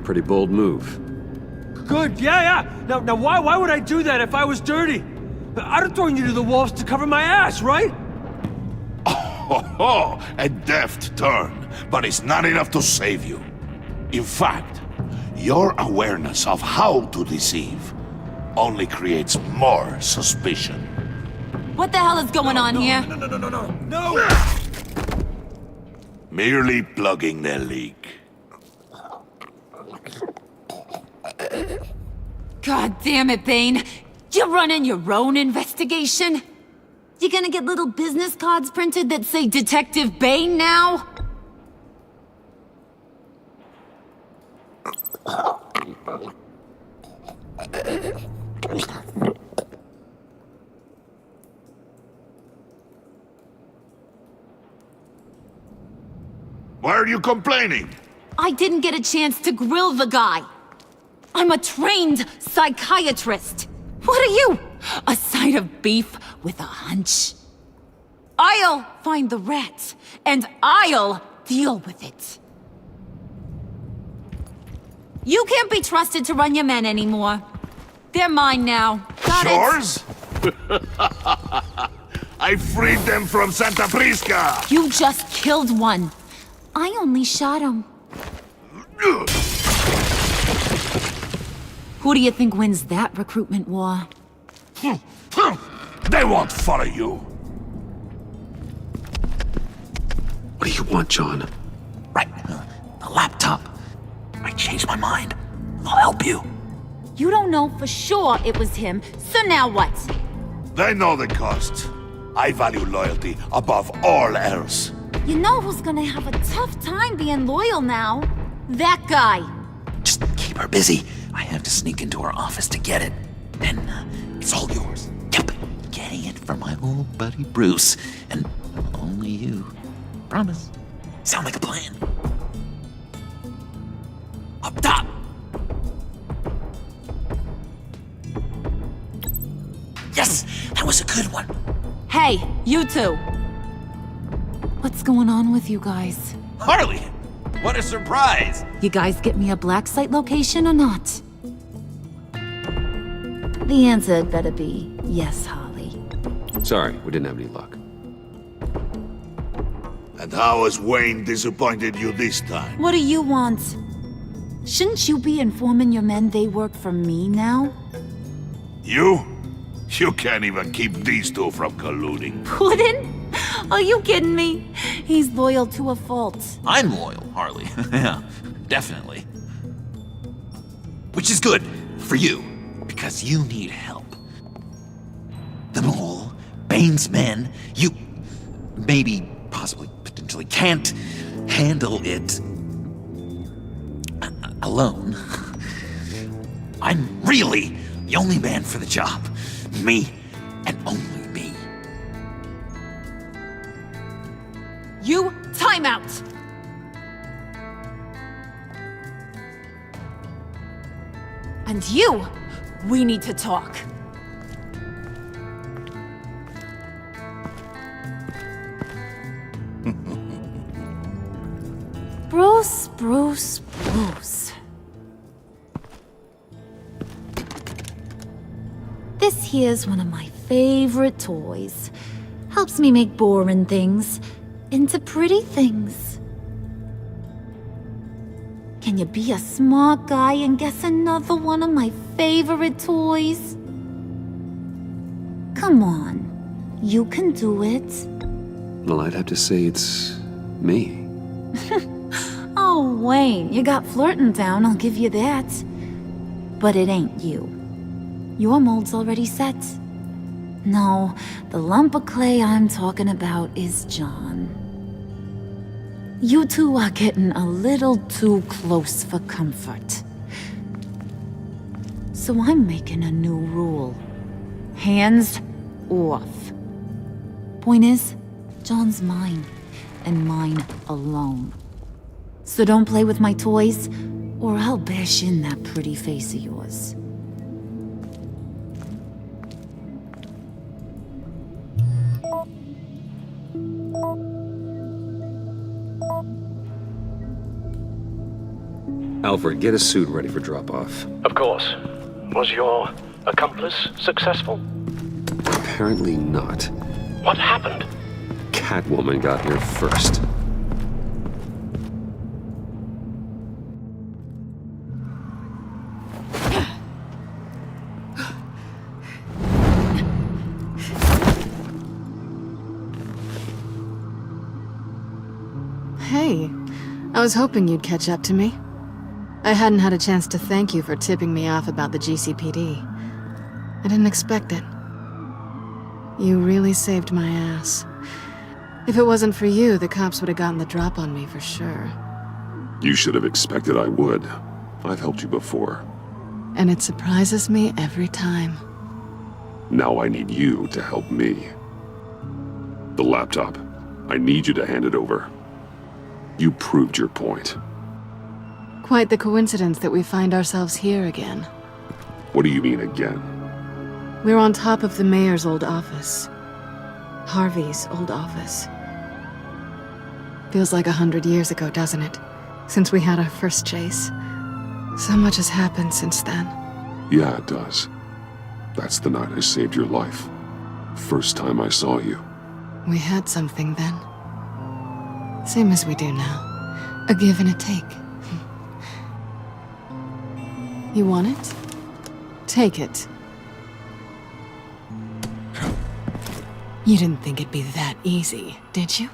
Pretty bold move. Good, yeah. Now why would I do that if I was dirty? I'd have thrown you to the wolves to cover my ass, right? Oh, a deft turn. but it's not enough to save you. In fact, your awareness of how to deceive only creates more suspicion. What the hell is going on here? No! Merely plugging the leak. God damn it, Bane. You're running your own investigation? You gonna get little business cards printed that say Detective Bane now? Why are you complaining? I didn't get a chance to grill the guy. I'm a trained psychiatrist. What are you? A side of beef with a hunch? I'll find the rat, and I'll deal with it. You can't be trusted to run your men anymore. They're mine now. Got it? Yours? I freed them from Santa Prisca! You just killed one. I only shot him. Who do you think wins that recruitment war? They won't follow you. What do you want, John? Right, the laptop. I changed my mind. I'll help you. You don't know for sure it was him, so now what? They know the cost. I value loyalty above all else. You know who's gonna have a tough time being loyal now? That guy. Just keep her busy. I have to sneak into her office to get it. Then it's all yours. Yep, getting it from my old buddy Bruce. And only you. Promise. Sound like a plan. Up top! Yes! That was a good one. Hey, you two. What's going on with you guys? Harley! What a surprise! You guys get me a black site location or not? The answer had better be yes, Harley. Sorry, we didn't have any luck. And how has Wayne disappointed you this time? What do you want? Shouldn't you be informing your men they work for me now? You? You can't even keep these two from colluding. Puddin'? Are you kidding me? He's loyal to a fault. I'm loyal, Harley. Yeah, definitely. Which is good for you, because you need help. The mole, Bane's men, you maybe, possibly, potentially can't handle it alone. I'm really the only man for the job. Me, and only me. You, time out! And you, we need to talk. Bruce, Bruce, Bruce. This here's one of my favorite toys. Helps me make boring things into pretty things. Can you be a smart guy and guess another one of my favorite toys? Come on, you can do it. Well, I'd have to say it's me. Oh, Wayne, you got flirting down, I'll give you that. But it ain't you. Your mold's already set. No, the lump of clay I'm talking about is John. You two are getting a little too close for comfort. So I'm making a new rule. Hands off. Point is, John's mine, and mine alone. So don't play with my toys, or I'll bash in that pretty face of yours. Alfred, get a suit ready for drop-off. Of course. Was your accomplice successful? Apparently not. What happened? Catwoman got here first. Hey, I was hoping you'd catch up to me. I hadn't had a chance to thank you for tipping me off about the GCPD. I didn't expect it. You really saved my ass. If it wasn't for you, the cops would have gotten the drop on me for sure. You should have expected I would. I've helped you before. And it surprises me every time. Now I need you to help me. The laptop. I need you to hand it over. You proved your point. Quite the coincidence that we find ourselves here again. What do you mean again? We're on top of the mayor's old office. Harvey's old office. Feels like 100 years ago, doesn't it? Since we had our first chase. So much has happened since then. Yeah, it does. That's the night I saved your life. First time I saw you. We had something then. Same as we do now. A give and a take. You want it? Take it. You didn't think it'd be that easy, did you?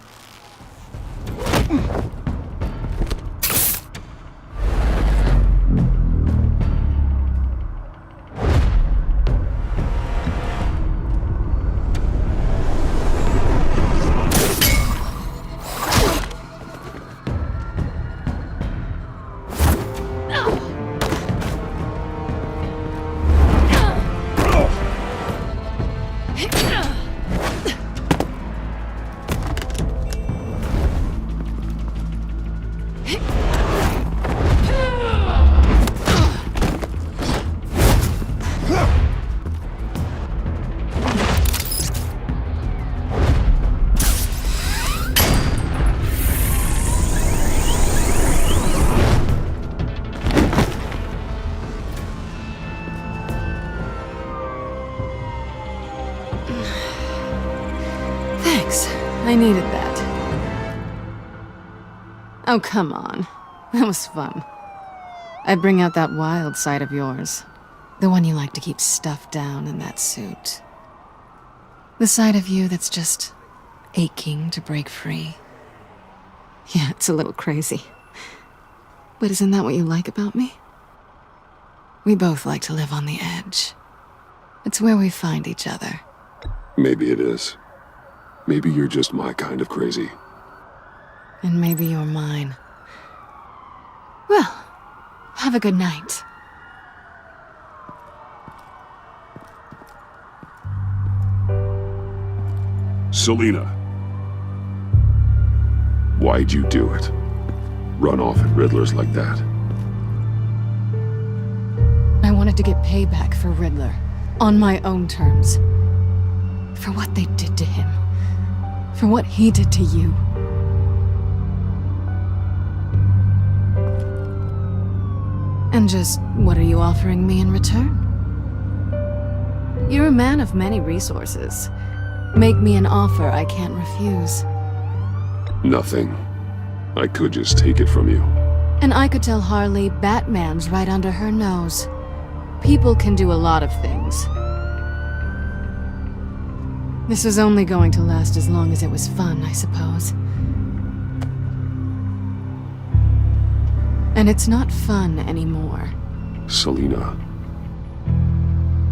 I needed that. Oh, come on. That was fun. I bring out that wild side of yours. The one you like to keep stuffed down in that suit. The side of you that's just aching to break free. Yeah, it's a little crazy. But isn't that what you like about me? We both like to live on the edge. It's where we find each other. Maybe it is. Maybe you're just my kind of crazy. And maybe you're mine. Well, have a good night. Selina. Why'd you do it? Run off at Riddler's like that? I wanted to get payback for Riddler. On my own terms. For what they did to him. For what he did to you. And just, what are you offering me in return? You're a man of many resources. Make me an offer I can't refuse. Nothing. I could just take it from you. And I could tell Harley Batman's right under her nose. People can do a lot of things. This was only going to last as long as it was fun, I suppose. And it's not fun anymore. Selina.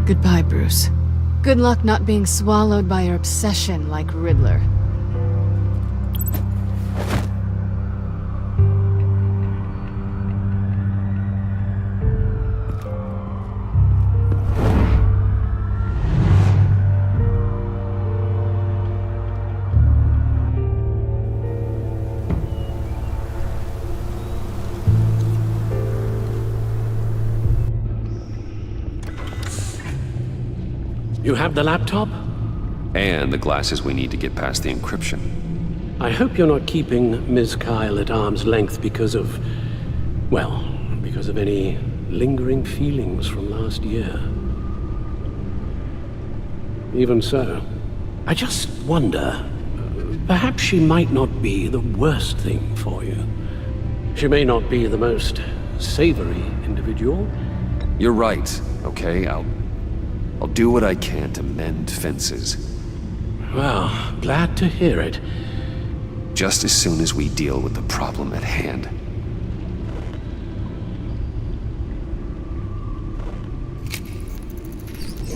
Goodbye, Bruce. Good luck not being swallowed by your obsession like Riddler. You have the laptop? And the glasses we need to get past the encryption. I hope you're not keeping Ms. Kyle at arm's length because of... well, because of any lingering feelings from last year. Even so, I just wonder, perhaps she might not be the worst thing for you. She may not be the most savory individual. You're right, okay? I'll do what I can to mend fences. Well, glad to hear it. just as soon as we deal with the problem at hand.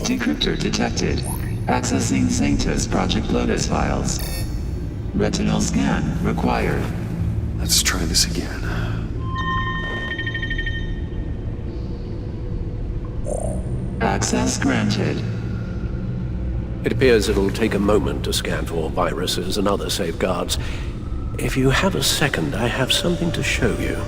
Decryptor detected. Accessing Sanctus Project Lotus files. Retinal scan required. Let's try this again. Access granted. It appears it'll take a moment to scan for viruses and other safeguards. If you have a second, I have something to show you.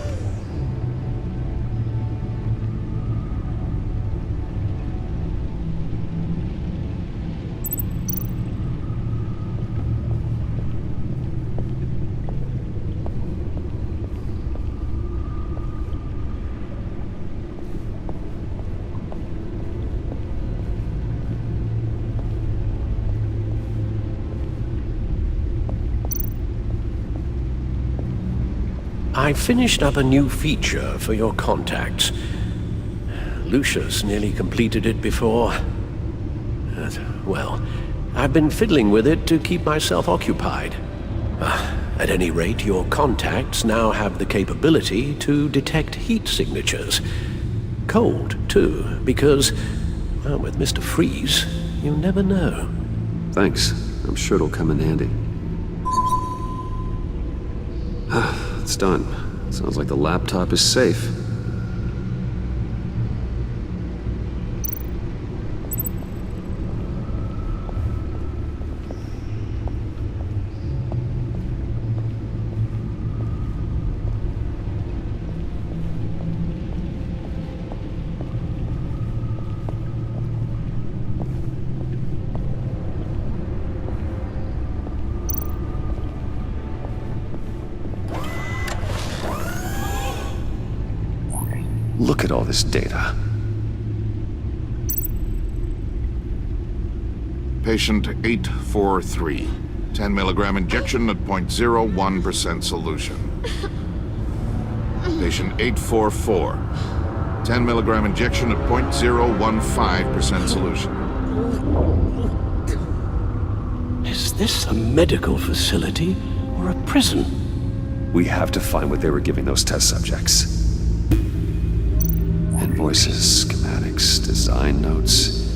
I finished up a new feature for your contacts. Lucius nearly completed it before. Well, I've been fiddling with it to keep myself occupied. At any rate, your contacts now have the capability to detect heat signatures. Cold, too, because, well, with Mr. Freeze, you never know. Thanks. I'm sure it'll come in handy. It's done. Sounds like the laptop is safe. Look at all this data. Patient 843. 10 milligram injection at 0.01% solution. Patient 844. 10 milligram injection at 0.015% solution. Is this a medical facility or a prison? We have to find what they were giving those test subjects. Invoices, schematics, design notes.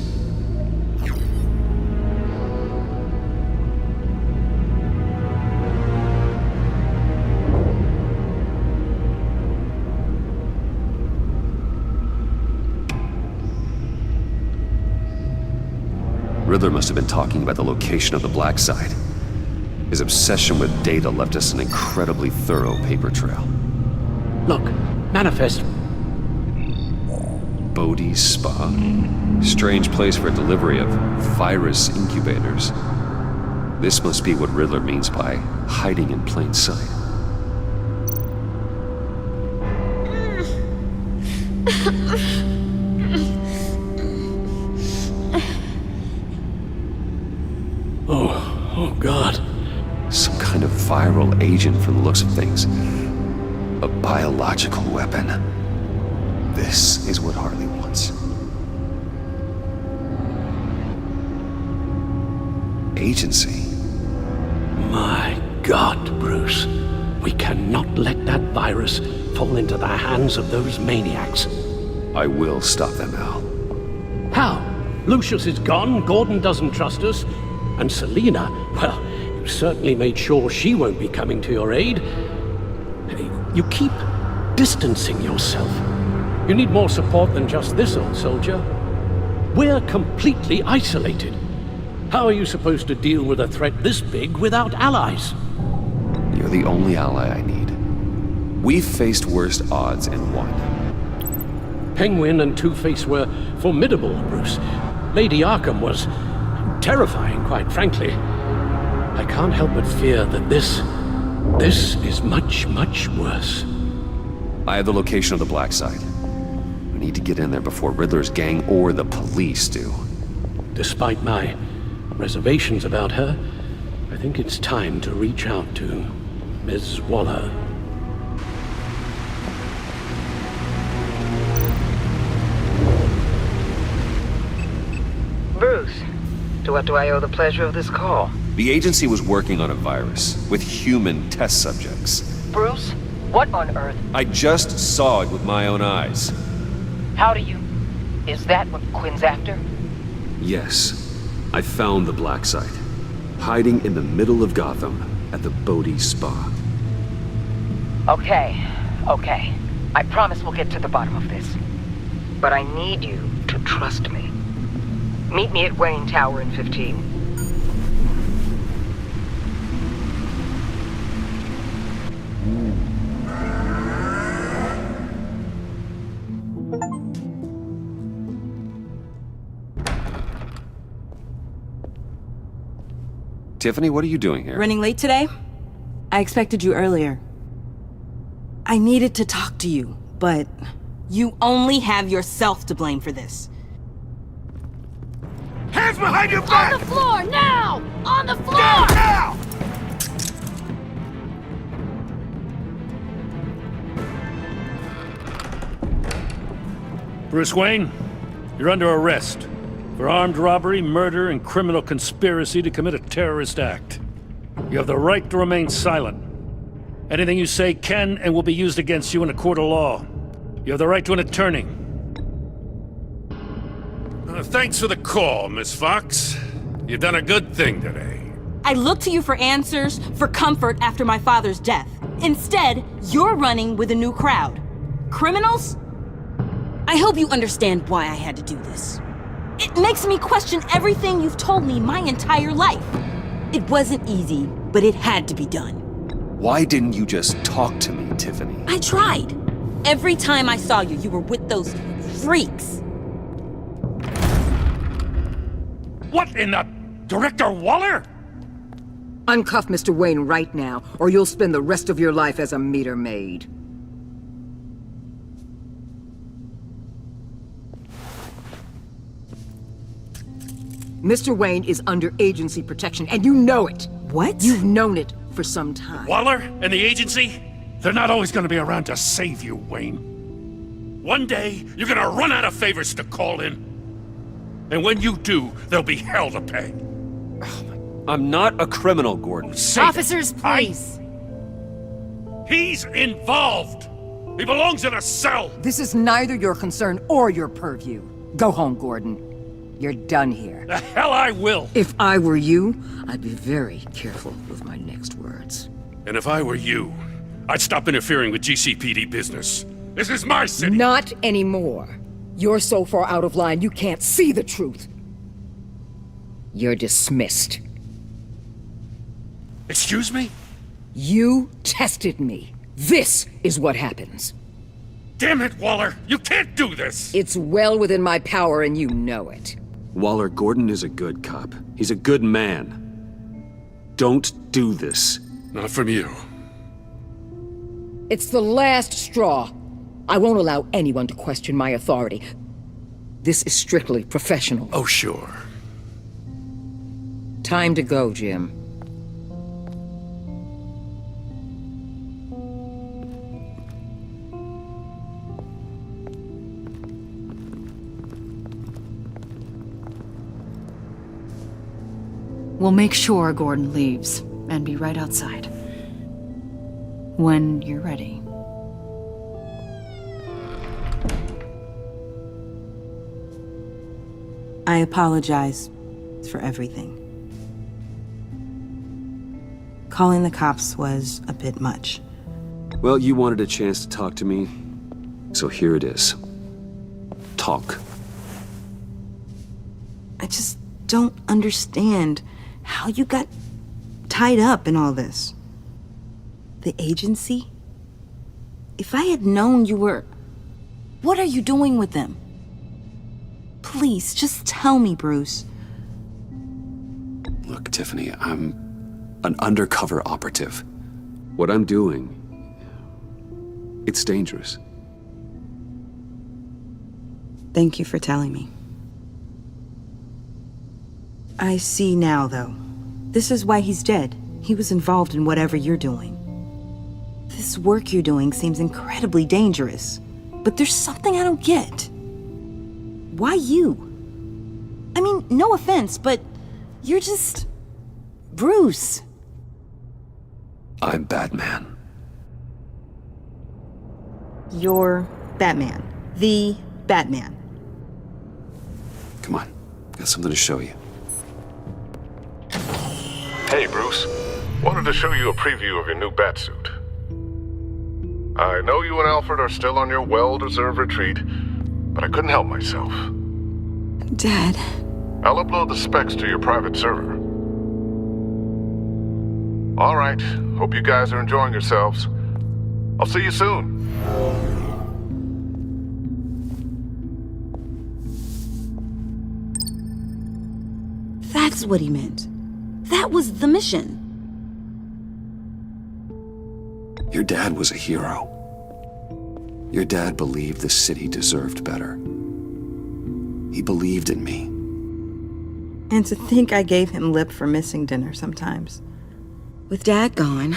Riddler must have been talking about the location of the black site. His obsession with data left us an incredibly thorough paper trail. Look, manifest. Bodhi's Spa? Strange place for a delivery of virus incubators. This must be what Riddler means by hiding in plain sight. Oh God. Some kind of viral agent from the looks of things. A biological weapon. This is what Harley wants. Agency. My God, Bruce. We cannot let that virus fall into the hands of those maniacs. I will stop them, Al. How? Lucius is gone, Gordon doesn't trust us, and Selina, well, you certainly made sure she won't be coming to your aid. You keep distancing yourself. You need more support than just this old soldier. We're completely isolated. How are you supposed to deal with a threat this big without allies? You're the only ally I need. We've faced worse odds and won. Penguin and Two-Face were formidable, Bruce. Lady Arkham was terrifying, quite frankly. I can't help but fear that this is much, much worse. I have the location of the black site. I need to get in there before Riddler's gang or the police do. Despite my reservations about her, I think it's time to reach out to Ms. Waller. Bruce, to what do I owe the pleasure of this call? The agency was working on a virus with human test subjects. Bruce, what on earth? I just saw it with my own eyes. How do you... Is that what Quinn's after? Yes, I found the black site, hiding in the middle of Gotham at the Bodhi Spa. Okay. I promise we'll get to the bottom of this. But I need you to trust me. Meet me at Wayne Tower in 15. Tiffany, what are you doing here? Running late today? I expected you earlier. I needed to talk to you, but you only have yourself to blame for this. Hands behind your back! On the floor, now! On the floor! Down now! Bruce Wayne, you're under arrest for armed robbery, murder, and criminal conspiracy to commit a terrorist act. You have the right to remain silent. Anything you say can and will be used against you in a court of law. You have the right to an attorney. Thanks for the call, Miss Fox. You've done a good thing today. I looked to you for answers, for comfort after my father's death. Instead, you're running with a new crowd. Criminals? I hope you understand why I had to do this. It makes me question everything you've told me my entire life. It wasn't easy, but it had to be done. Why didn't you just talk to me, Tiffany? I tried. Every time I saw you, you were with those freaks. What in the... Director Waller? Uncuff Mr. Wayne right now, or you'll spend the rest of your life as a meter maid. Mr. Wayne is under agency protection, and you know it. What? You've known it for some time. Waller and the agency? They're not always gonna be around to save you, Wayne. One day, you're gonna run out of favors to call in. And when you do, there'll be hell to pay. I'm not a criminal, Gordon. Officers, please. He's involved. He belongs in a cell. This is neither your concern or your purview. Go home, Gordon. You're done here. The hell I will. If I were you, I'd be very careful with my next words. And if I were you, I'd stop interfering with GCPD business. This is my city. Not anymore. You're so far out of line, you can't see the truth. You're dismissed. Excuse me? You tested me. This is what happens. Damn it, Waller! You can't do this! It's well within my power and you know it. Waller, Gordon is a good cop. He's a good man. Don't do this. Not from you. It's the last straw. I won't allow anyone to question my authority. This is strictly professional. Oh, sure. Time to go, Jim. We'll make sure Gordon leaves, and be right outside. When you're ready. I apologize for everything. Calling the cops was a bit much. Well, you wanted a chance to talk to me, so here it is. Talk. I just don't understand how you got tied up in all this. The agency? If I had known you were... What are you doing with them? Please, just tell me, Bruce. Look, Tiffany, I'm an undercover operative. What I'm doing, it's dangerous. Thank you for telling me. I see now, though. This is why he's dead. He was involved in whatever you're doing. This work you're doing seems incredibly dangerous. But there's something I don't get. Why you? I mean, no offense, but you're just... Bruce! I'm Batman. You're Batman. The Batman. Come on, got something to show you. Hey, Bruce. Wanted to show you a preview of your new Batsuit. I know you and Alfred are still on your well-deserved retreat, but I couldn't help myself. Dad. I'll upload the specs to your private server. All right. Hope you guys are enjoying yourselves. I'll see you soon. That's what he meant. That was the mission. Your dad was a hero. Your dad believed the city deserved better. He believed in me. And to think I gave him lip for missing dinner sometimes. With Dad gone,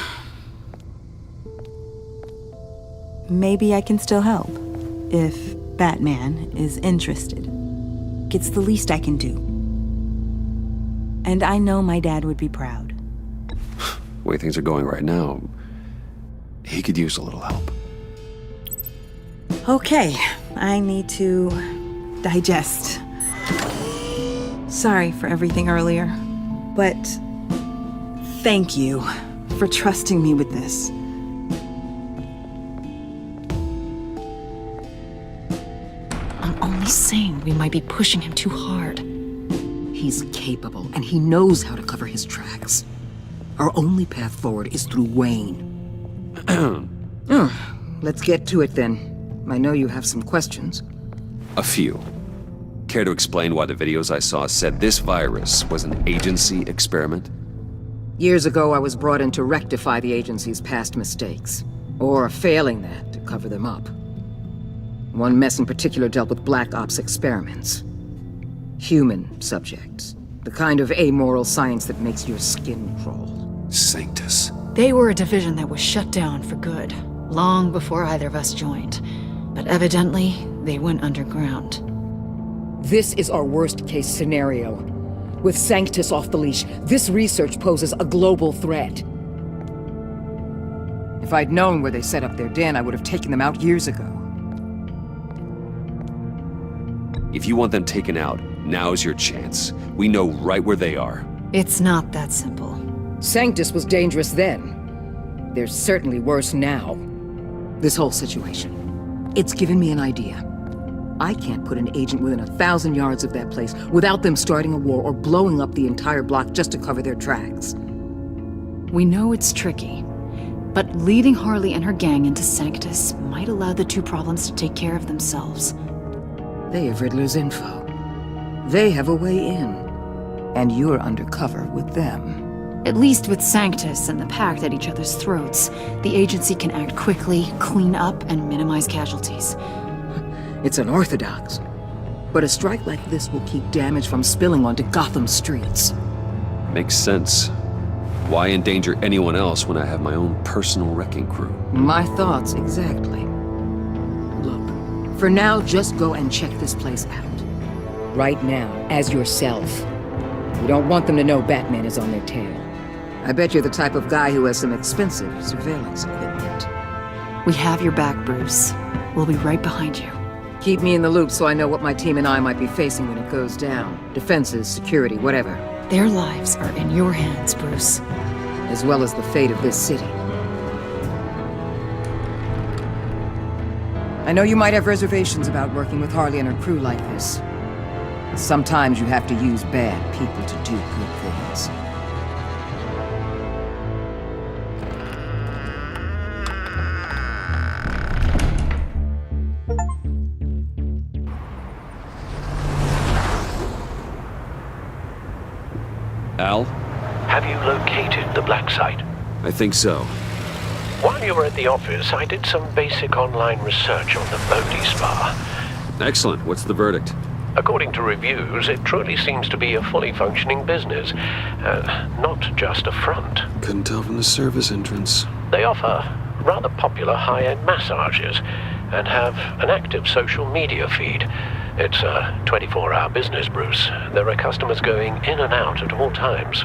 maybe I can still help. If Batman is interested. It's the least I can do. And I know my dad would be proud. The way things are going right now, he could use a little help. Okay, I need to digest. Sorry for everything earlier, but thank you for trusting me with this. I'm only saying we might be pushing him too hard. He's capable, and he knows how to cover his tracks. Our only path forward is through Wayne. Let's get to it then. I know you have some questions. A few. Care to explain why the videos I saw said this virus was an agency experiment? Years ago, I was brought in to rectify the agency's past mistakes. Or, failing that, to cover them up. One mess in particular dealt with Black Ops experiments. Human subjects. The kind of amoral science that makes your skin crawl. Sanctus. They were a division that was shut down for good, long before either of us joined. But evidently, they went underground. This is our worst-case scenario. With Sanctus off the leash, this research poses a global threat. If I'd known where they set up their den, I would have taken them out years ago. If you want them taken out, now's your chance. We know right where they are. It's not that simple. Sanctus was dangerous then. They're certainly worse now. This whole situation, it's given me an idea. I can't put an agent within 1,000 yards of that place without them starting a war or blowing up the entire block just to cover their tracks. We know it's tricky, but leading Harley and her gang into Sanctus might allow the two problems to take care of themselves. They have Riddler's info. They have a way in. And you're undercover with them. At least with Sanctus and the Pact at each other's throats, the agency can act quickly, clean up, and minimize casualties. It's unorthodox. But a strike like this will keep damage from spilling onto Gotham's streets. Makes sense. Why endanger anyone else when I have my own personal wrecking crew? My thoughts, exactly. Look, for now, just go and check this place out. Right now, as yourself. We don't want them to know Batman is on their tail. I bet you're the type of guy who has some expensive surveillance equipment. We have your back, Bruce. We'll be right behind you. Keep me in the loop so I know what my team and I might be facing when it goes down. Defenses, security, whatever. Their lives are in your hands, Bruce. As well as the fate of this city. I know you might have reservations about working with Harley and her crew like this. But sometimes you have to use bad people to do good things. Al? Have you located the black site? I think so. While you were at the office, I did some basic online research on the Bodhi Spa. Excellent. What's the verdict? According to reviews, it truly seems to be a fully functioning business, not just a front. Couldn't tell from the service entrance. They offer rather popular high-end massages and have an active social media feed. It's a 24-hour business, Bruce. There are customers going in and out at all times.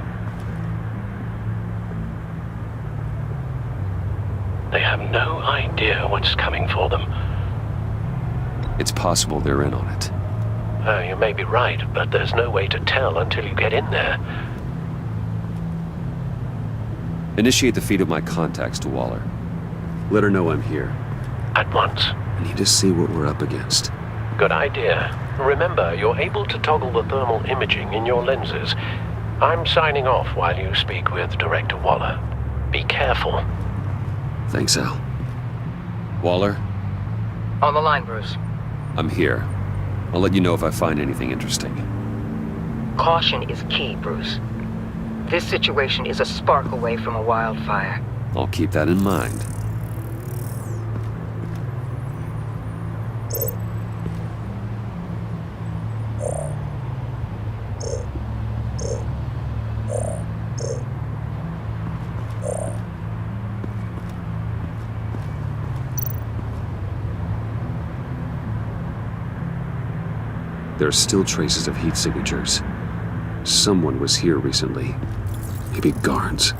They have no idea what's coming for them. It's possible they're in on it. You may be right, but there's no way to tell until you get in there. Initiate the feed of my contacts to Waller. Let her know I'm here. At once. I need to see what we're up against. Good idea. Remember, you're able to toggle the thermal imaging in your lenses. I'm signing off while you speak with Director Waller. Be careful. Thanks, Al. Waller? On the line, Bruce. I'm here. I'll let you know if I find anything interesting. Caution is key, Bruce. This situation is a spark away from a wildfire. I'll keep that in mind. There are still traces of heat signatures. Someone was here recently. Maybe guards.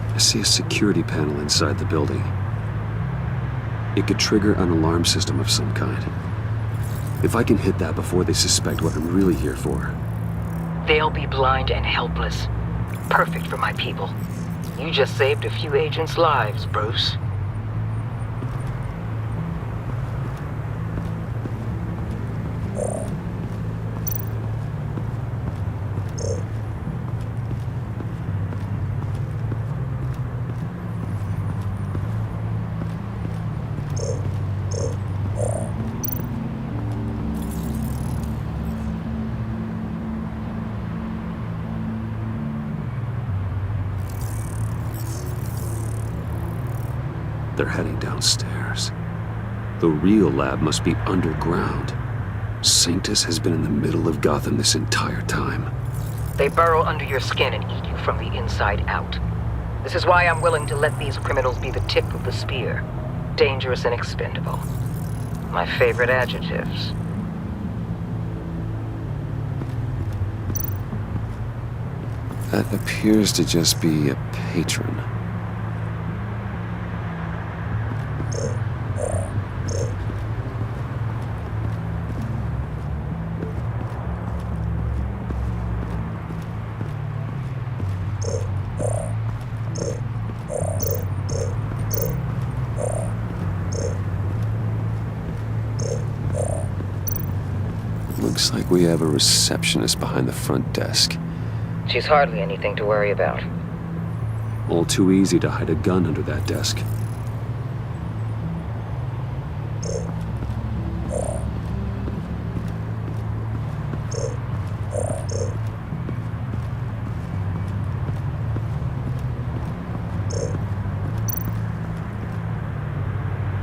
I see a security panel inside the building. It could trigger an alarm system of some kind. If I can hit that before they suspect what I'm really here for. They'll be blind and helpless. Perfect for my people. You just saved a few agents' lives, Bruce. They're heading downstairs. The real lab must be underground. Sanctus has been in the middle of Gotham this entire time. They burrow under your skin and eat you from the inside out. This is why I'm willing to let these criminals be the tip of the spear. Dangerous and expendable. My favorite adjectives. That appears to just be a patron. Looks like we have a receptionist behind the front desk. She's hardly anything to worry about. All too easy to hide a gun under that desk.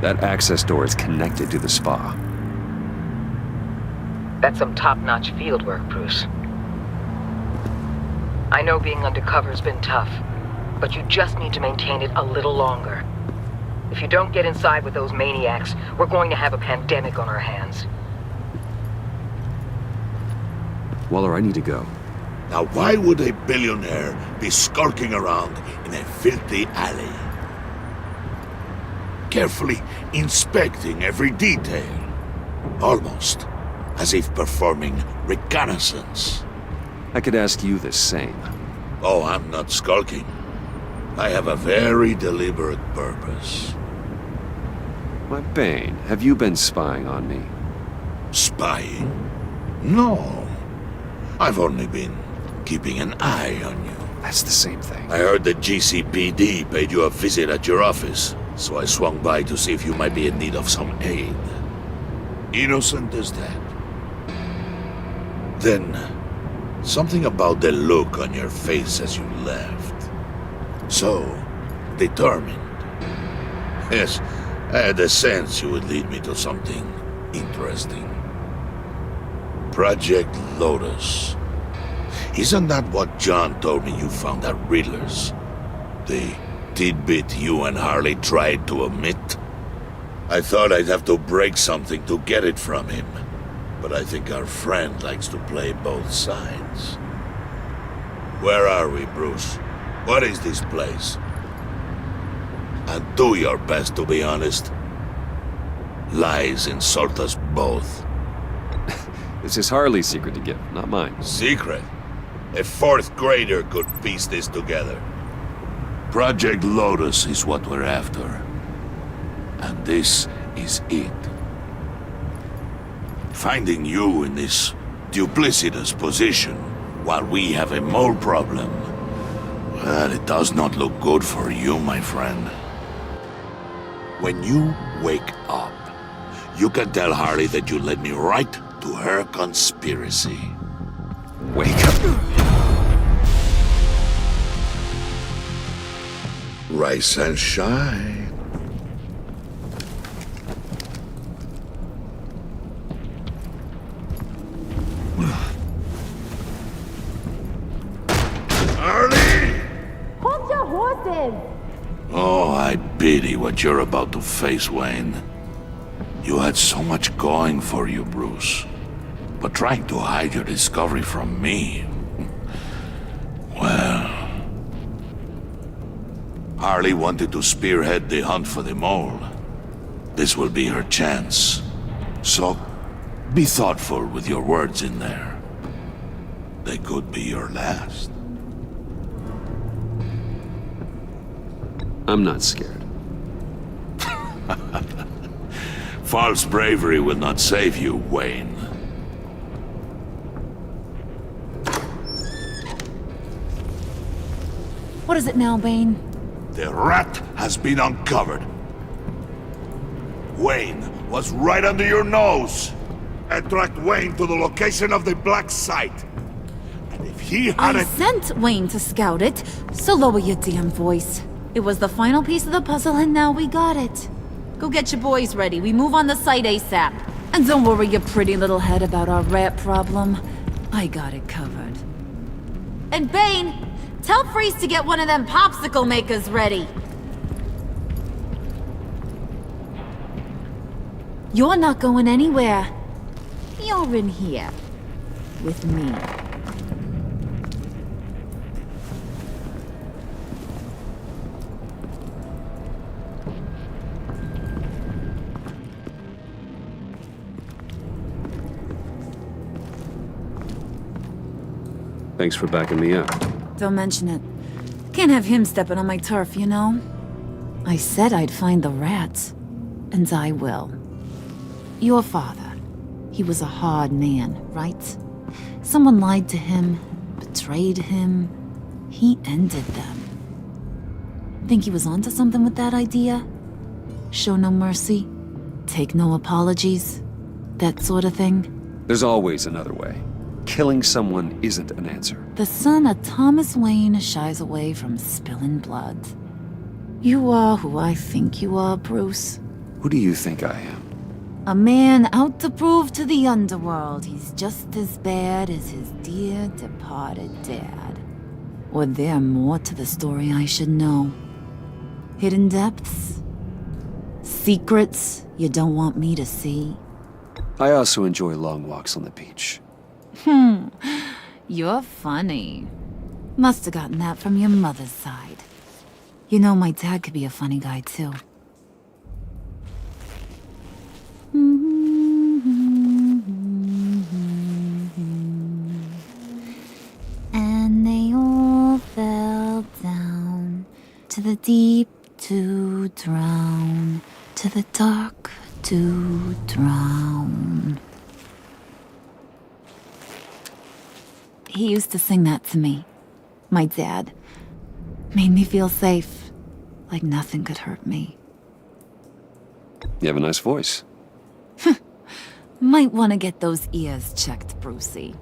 That access door is connected to the spa. That's some top-notch field work, Bruce. I know being undercover's been tough, but you just need to maintain it a little longer. If you don't get inside with those maniacs, we're going to have a pandemic on our hands. Waller, I need to go. Now why would a billionaire be skulking around in a filthy alley? Carefully inspecting every detail. Almost as if performing reconnaissance. I could ask you the same. Oh, I'm not skulking. I have a very deliberate purpose. My Bane, have you been spying on me? Spying? No. I've only been keeping an eye on you. That's the same thing. I heard the GCPD paid you a visit at your office, so I swung by to see if you might be in need of some aid. Innocent as that. Then, something about the look on your face as you left. So, determined. Yes, I had a sense you would lead me to something interesting. Project Lotus. Isn't that what John told me you found at Riddler's? The tidbit you and Harley tried to omit? I thought I'd have to break something to get it from him. But I think our friend likes to play both sides. Where are we, Bruce? What is this place? And do your best to be honest. Lies insult us both. This is Harley's secret to give, not mine. Secret? A fourth grader could piece this together. Project Lotus is what we're after. And this is it. Finding you in this duplicitous position while we have a mole problem, well, it does not look good for you, my friend. When you wake up, you can tell Harley that you led me right to her conspiracy. Wake up. Rise and shine. Harley! Hold your horses! Oh, I pity what you're about to face, Wayne. You had so much going for you, Bruce. But trying to hide your discovery from me... Well... Harley wanted to spearhead the hunt for the mole. This will be her chance. So, be thoughtful with your words in there. They could be your last. I'm not scared. False bravery will not save you, Wayne. What is it now, Bane? The rat has been uncovered. Wayne was right under your nose. And tracked Wayne to the location of the black site. And if he I hadn't... sent Wayne to scout it, so lower your damn voice. It was the final piece of the puzzle and now we got it. Go get your boys ready. We move on the site ASAP. And don't worry your pretty little head about our rat problem. I got it covered. And Bane, tell Freeze to get one of them popsicle makers ready. You're not going anywhere. You're in here. With me. Thanks for backing me up. Don't mention it. Can't have him stepping on my turf, you know? I said I'd find the rats. And I will. Your father. He was a hard man, right? Someone lied to him, betrayed him. He ended them. Think he was onto something with that idea? Show no mercy? Take no apologies? That sort of thing? There's always another way. Killing someone isn't an answer. The son of Thomas Wayne shies away from spilling blood. You are who I think you are, Bruce. Who do you think I am? A man out to prove to the underworld he's just as bad as his dear departed dad. Or there more to the story I should know. Hidden depths? Secrets you don't want me to see? I also enjoy long walks on the beach. You're funny. Must have gotten that from your mother's side. You know, my dad could be a funny guy, too. And they all fell down to the deep to drown, to the dark to drown. He used to sing that to me. My dad. Made me feel safe. Like nothing could hurt me. You have a nice voice. Might want to get those ears checked, Brucey.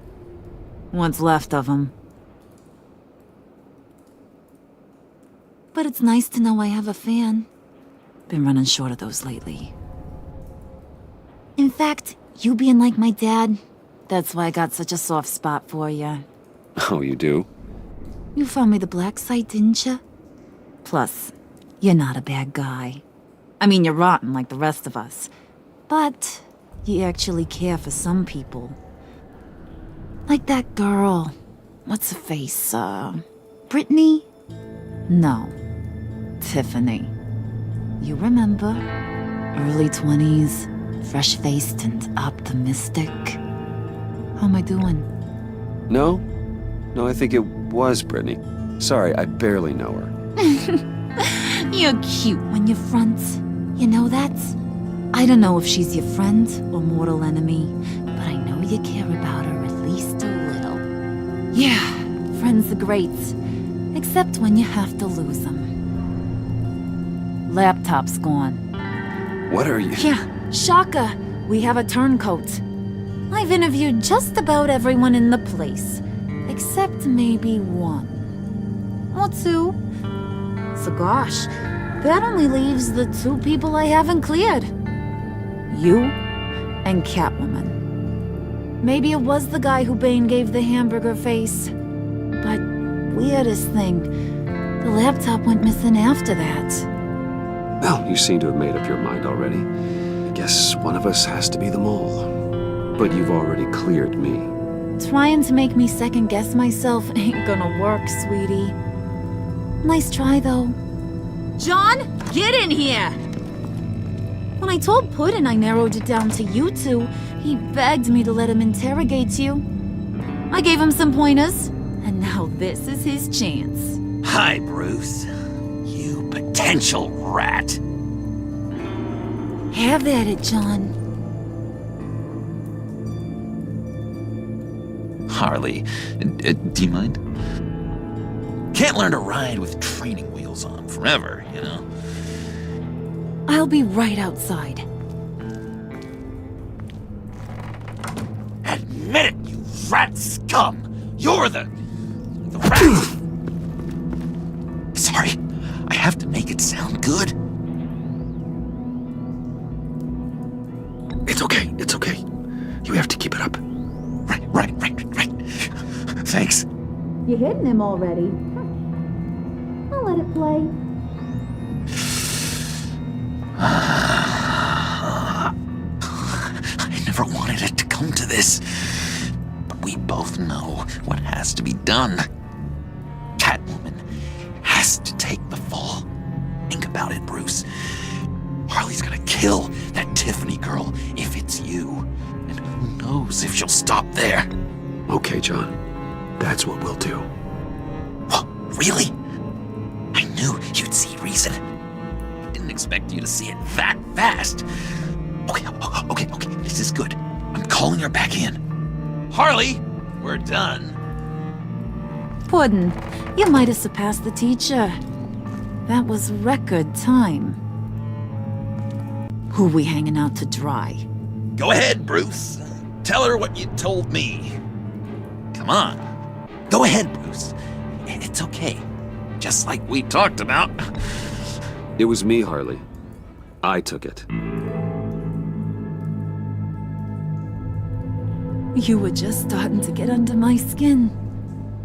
What's left of them. But it's nice to know I have a fan. Been running short of those lately. In fact, you being like my dad, that's why I got such a soft spot for you. Oh, you do? You found me the black site, didn't you? Plus, You're not a bad guy. I mean, you're rotten like the rest of us. But you actually care for some people. Like that girl. What's her face? Brittany? No. Tiffany. You remember? Early 20s, fresh-faced and optimistic. How am I doing? No? No, I think it was Brittany. Sorry, I barely know her. You're cute when you front. You know that? I don't know if she's your friend or mortal enemy, but I know you care about her at least a little. Yeah, friends are great. Except when you have to lose them. Laptop's gone. What are you? Yeah, shocker. We have a turncoat. I've interviewed just about everyone in the place. Except maybe one. Or two. So gosh, that only leaves the two people I haven't cleared. You and Catwoman. Maybe it was the guy who Bane gave the hamburger face. But weirdest thing, the laptop went missing after that. Well, you seem to have made up your mind already. I guess one of us has to be the mole. But you've already cleared me. Trying to make me second-guess myself ain't gonna work, sweetie. Nice try, though. John, get in here! When I told Puddin' I narrowed it down to you two, he begged me to let him interrogate you. I gave him some pointers, and now this is his chance. Hi, Bruce. You potential rat. Have at it, John. Harley, do you mind? Can't learn to ride with training wheels on forever, you know? I'll be right outside. Admit it, you rat scum! You're the rat! Sorry, I have to make it sound good. It's okay, it's okay. You have to keep it up. Right. Thanks. You're hitting him already. I'll let it play. I never wanted it to come to this. But we both know what has to be done. Catwoman has to take the fall. Think about it, Bruce. Harley's gonna kill that Tiffany girl if it's you. And who knows if she'll stop there. Okay, John. That's what we'll do. What? Really? I knew you'd see reason. I didn't expect you to see it that fast. Okay. This is good. I'm calling her back in. Harley, we're done. Puddin', you might have surpassed the teacher. That was record time. Who we hanging out to dry? Go ahead, Bruce. Tell her what you told me. Come on. Go ahead, Bruce. It's okay. Just like we talked about. It was me, Harley. I took it. You were just starting to get under my skin.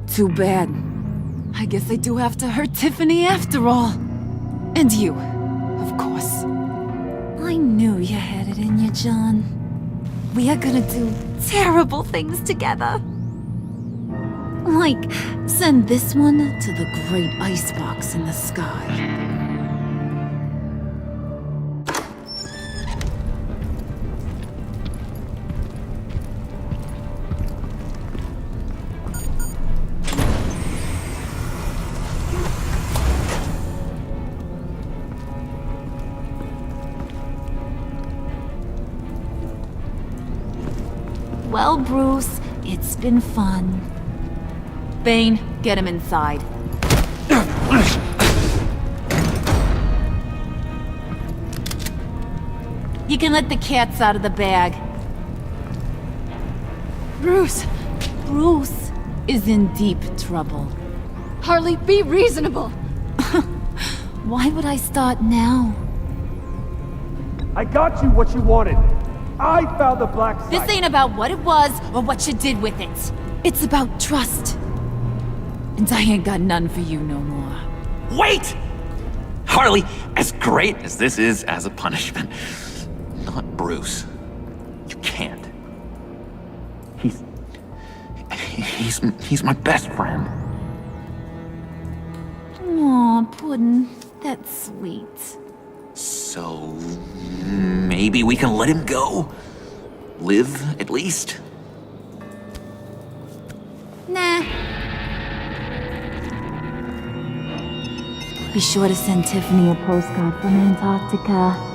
Too bad. I guess I do have to hurt Tiffany after all. And you, of course. I knew you had it in you, John. We are gonna do terrible things together. Like, send this one to the great icebox in the sky. Well, Bruce, it's been fun. Bane, get him inside. You can let the cats out of the bag. Bruce! Bruce is in deep trouble. Harley, be reasonable! Why would I start now? I got you what you wanted. I found the black site. This ain't about what it was or what you did with it. It's about trust. And I ain't got none for you no more. Wait! Harley, as great as this is as a punishment, not Bruce. You can't. He's my best friend. Aw, Puddin'. That's sweet. So maybe we can let him go? Live, at least? Nah. Be sure to send Tiffany a postcard from Antarctica.